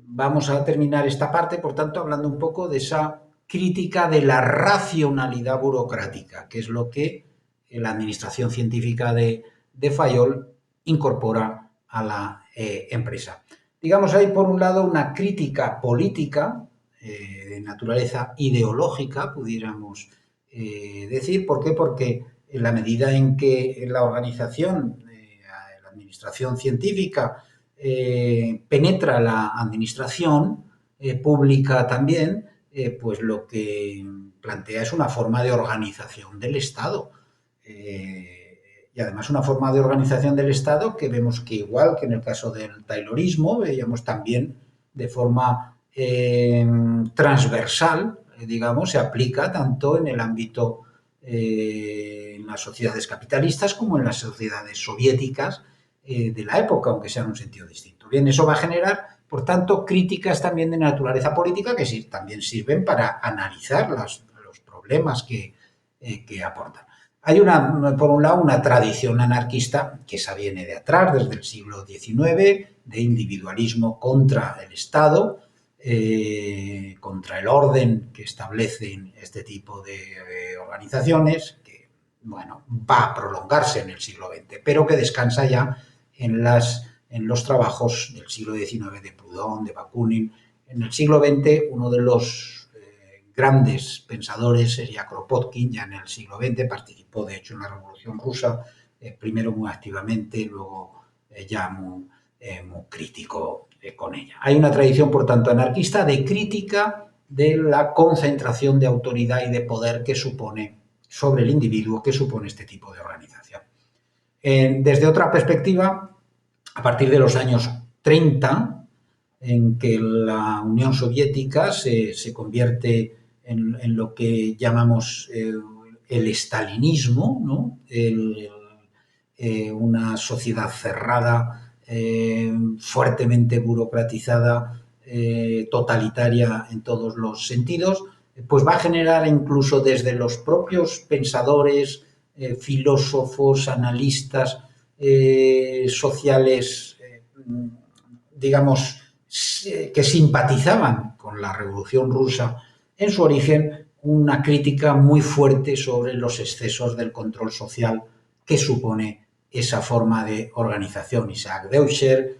Vamos a terminar esta parte, por tanto, hablando un poco de esa crítica de la racionalidad burocrática, que es lo que la administración científica de Fayol incorpora a la empresa. Digamos, hay por un lado una crítica política de naturaleza ideológica, pudiéramos decir. ¿Por qué? Porque en la medida en que la organización, la administración científica, penetra la administración pública también, pues lo que plantea es una forma de organización del Estado. Y además una forma de organización del Estado que vemos que, igual que en el caso del taylorismo, veíamos también de forma transversal, digamos, se aplica tanto en el ámbito en las sociedades capitalistas como en las sociedades soviéticas de la época, aunque sea en un sentido distinto. Bien, eso va a generar, por tanto, críticas también de naturaleza política que sí, también sirven para analizar los problemas que aportan. Hay por un lado, una tradición anarquista que esa viene de atrás, desde el siglo XIX, de individualismo contra el Estado, contra el orden que establecen este tipo de organizaciones, que, bueno, va a prolongarse en el siglo XX, pero que descansa ya en los trabajos del siglo XIX de Proudhon, de Bakunin. En el siglo XX, uno de los grandes pensadores sería Kropotkin. Ya en el siglo XX participó, de hecho, en la Revolución Rusa, primero muy activamente, luego ya muy crítico con ella. Hay una tradición, por tanto, anarquista de crítica de la concentración de autoridad y de poder que supone sobre el individuo, que supone este tipo de organización. Desde otra perspectiva, a partir de los años 30, en que la Unión Soviética se convierte en lo que llamamos el estalinismo, ¿no? Una sociedad cerrada, fuertemente burocratizada, totalitaria en todos los sentidos, pues va a generar incluso desde los propios pensadores, filósofos, analistas sociales, digamos, que simpatizaban con la Revolución Rusa en su origen, una crítica muy fuerte sobre los excesos del control social que supone esa forma de organización. Isaac Deutscher,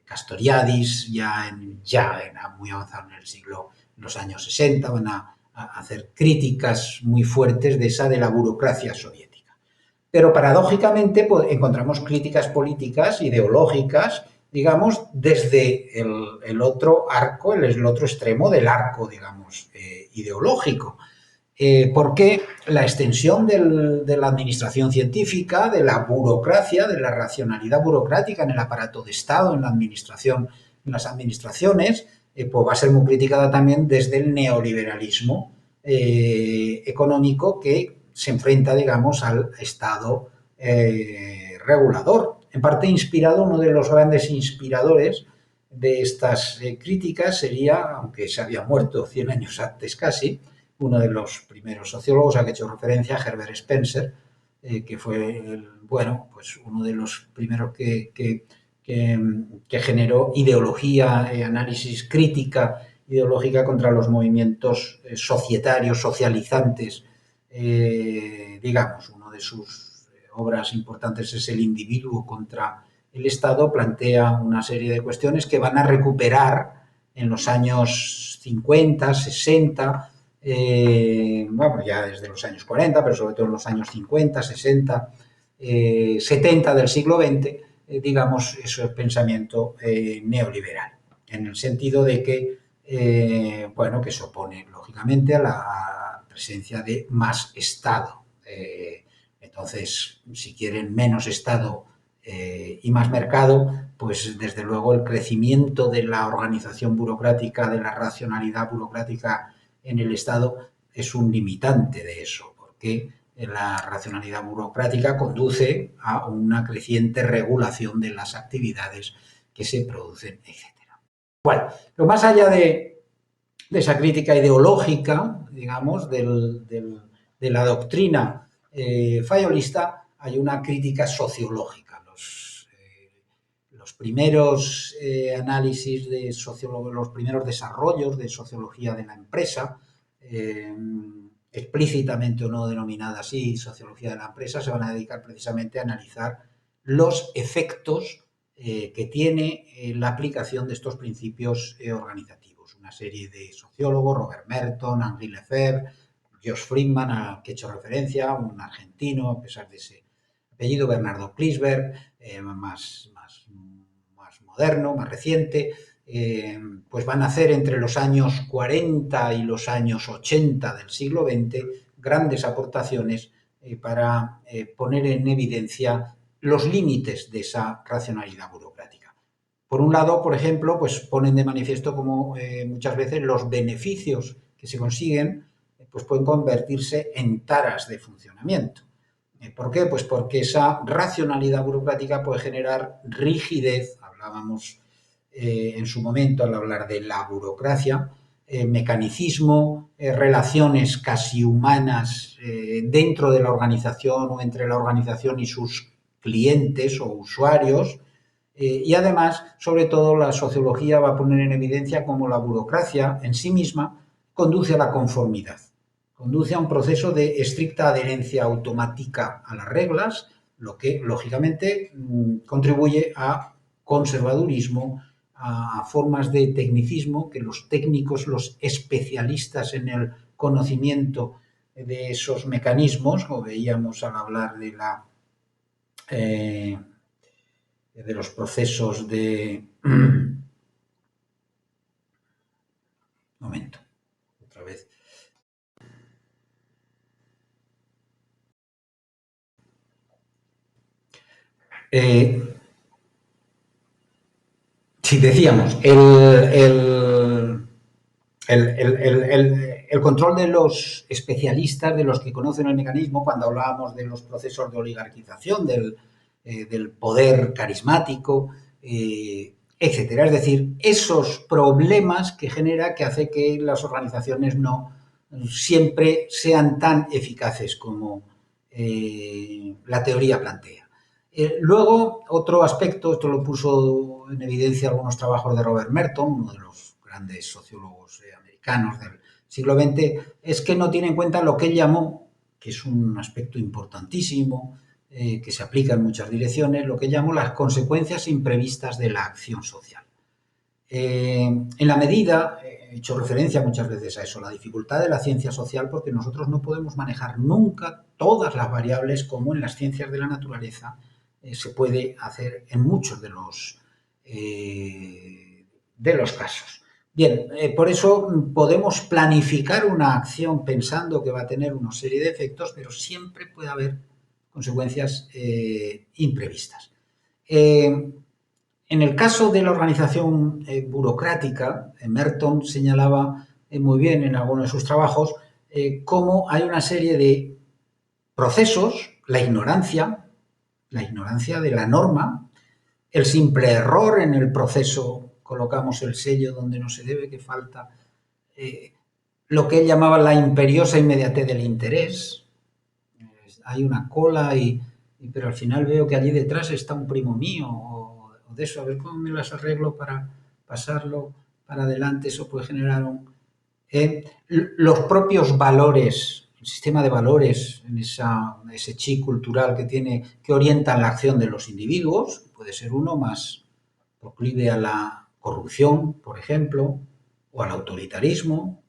Castoriadis, ya muy avanzado en los años 60, van a hacer críticas muy fuertes de la burocracia soviética. Pero paradójicamente pues, encontramos críticas políticas, ideológicas, digamos, desde el otro arco, el otro extremo del arco, digamos, ideológico. Porque la extensión de la administración científica, de la burocracia, de la racionalidad burocrática en el aparato de Estado, en la administración, en las administraciones, pues va a ser muy criticada también desde el neoliberalismo económico que se enfrenta, digamos, al Estado regulador. En parte inspirado, uno de los grandes inspiradores de estas críticas sería, aunque se había muerto 100 años antes casi, uno de los primeros sociólogos a que he hecho referencia, Herbert Spencer, que fue, pues uno de los primeros que generó ideología, análisis, crítica ideológica contra los movimientos societarios, socializantes. Digamos, una de sus obras importantes es El individuo contra el Estado. Plantea una serie de cuestiones que van a recuperar en los años 50, 60, bueno, ya desde los años 40, pero sobre todo en los años 50, 60, 70 del siglo XX, digamos, eso es pensamiento neoliberal, en el sentido de que, bueno, que se opone, lógicamente, a la presencia de más Estado. Entonces, si quieren menos Estado y más mercado, pues desde luego el crecimiento de la organización burocrática, de la racionalidad burocrática en el Estado es un limitante de eso, porque la racionalidad burocrática conduce a una creciente regulación de las actividades que se producen, etc. Bueno, pero más allá de esa crítica ideológica, digamos, de la doctrina fayolista, hay una crítica sociológica. Los primeros análisis de sociólogos, los primeros desarrollos de sociología de la empresa, explícitamente o no denominada así, sociología de la empresa, se van a dedicar precisamente a analizar los efectos que tiene la aplicación de estos principios organizativos. Una serie de sociólogos, Robert Merton, Henri Lefebvre, Josh Friedman, al que he hecho referencia, un argentino, a pesar de ese apellido, Bernardo Klinsberg, más moderno, más reciente, pues van a hacer entre los años 40 y los años 80 del siglo XX grandes aportaciones para poner en evidencia los límites de esa racionalidad burocrática. Por un lado, por ejemplo, pues ponen de manifiesto cómo muchas veces los beneficios que se consiguen pues pueden convertirse en taras de funcionamiento. ¿Por qué? Pues porque esa racionalidad burocrática puede generar rigidez, hablábamos en su momento al hablar de la burocracia, mecanicismo, relaciones casi humanas dentro de la organización o entre la organización y sus clientes o usuarios, y además, sobre todo, la sociología va a poner en evidencia cómo la burocracia en sí misma conduce a la conformidad, conduce a un proceso de estricta adherencia automática a las reglas, lo que lógicamente contribuye a conservadurismo, a formas de tecnicismo que los técnicos, los especialistas en el conocimiento de esos mecanismos, como veíamos al hablar de los procesos de... Momento, otra vez. Si decíamos, el control de los especialistas, de los que conocen el mecanismo, cuando hablábamos de los procesos de oligarquización, del poder carismático, etcétera. Es decir, esos problemas que genera que hace que las organizaciones no siempre sean tan eficaces como la teoría plantea. Luego, otro aspecto, esto lo puso en evidencia algunos trabajos de Robert Merton, uno de los grandes sociólogos americanos del siglo XX, es que no tiene en cuenta lo que él llamó, que es un aspecto importantísimo, que se aplica en muchas direcciones, lo que llamó las consecuencias imprevistas de la acción social. En la medida, he hecho referencia muchas veces a eso, la dificultad de la ciencia social, porque nosotros no podemos manejar nunca todas las variables como en las ciencias de la naturaleza se puede hacer en muchos de los casos. Bien, por eso podemos planificar una acción pensando que va a tener una serie de efectos, pero siempre puede haber consecuencias imprevistas. En el caso de la organización burocrática, Merton señalaba muy bien en alguno de sus trabajos cómo hay una serie de procesos, la ignorancia de la norma, el simple error en el proceso, colocamos el sello donde no se debe, que falta, lo que él llamaba la imperiosa inmediatez del interés. Hay una cola, pero al final veo que allí detrás está un primo mío, o de eso, a ver cómo me las arreglo para pasarlo para adelante, eso puede generar los propios valores, el sistema de valores, en ese chi cultural que orienta la acción de los individuos, puede ser uno más proclive a la corrupción, por ejemplo, o al autoritarismo,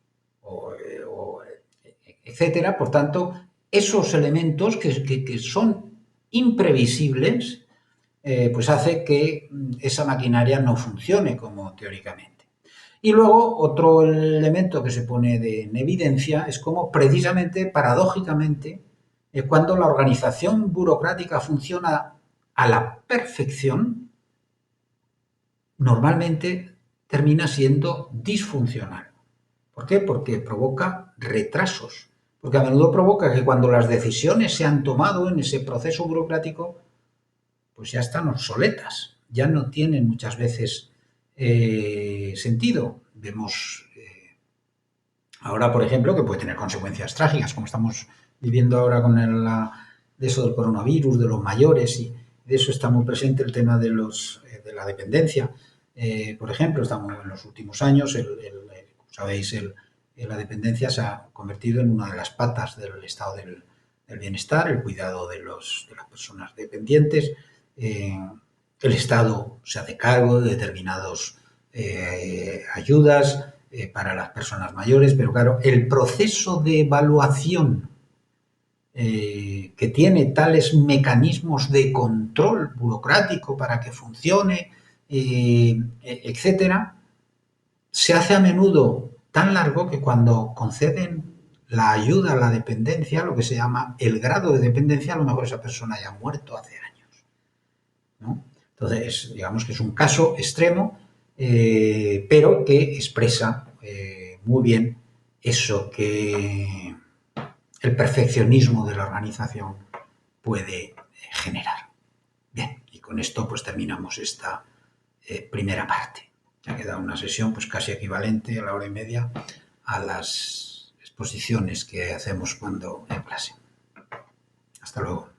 etcétera. Por tanto, esos elementos que son imprevisibles, pues hace que esa maquinaria no funcione como teóricamente. Y luego otro elemento que se pone en evidencia es cómo precisamente, paradójicamente, cuando la organización burocrática funciona a la perfección, normalmente termina siendo disfuncional. ¿Por qué? Porque provoca retrasos. Porque a menudo provoca que cuando las decisiones se han tomado en ese proceso burocrático, pues ya están obsoletas, ya no tienen muchas veces sentido. Vemos ahora, por ejemplo, que puede tener consecuencias trágicas, como estamos viviendo ahora con de eso del coronavirus, de los mayores, y de eso está muy presente el tema de la dependencia. Por ejemplo, estamos en los últimos años, como sabéis, la dependencia se ha convertido en una de las patas del estado del bienestar, el cuidado de las personas dependientes. El Estado se hace cargo de determinadas ayudas para las personas mayores, pero claro, el proceso de evaluación que tiene tales mecanismos de control burocrático para que funcione, etcétera, se hace a menudo tan largo que cuando conceden la ayuda a la dependencia, lo que se llama el grado de dependencia, a lo mejor esa persona ya ha muerto hace años, ¿no? Entonces, digamos que es un caso extremo, pero que expresa muy bien eso que el perfeccionismo de la organización puede generar. Bien, y con esto pues terminamos esta primera parte. Ha quedado una sesión pues casi equivalente a la hora y media a las exposiciones que hacemos cuando en clase. Hasta luego.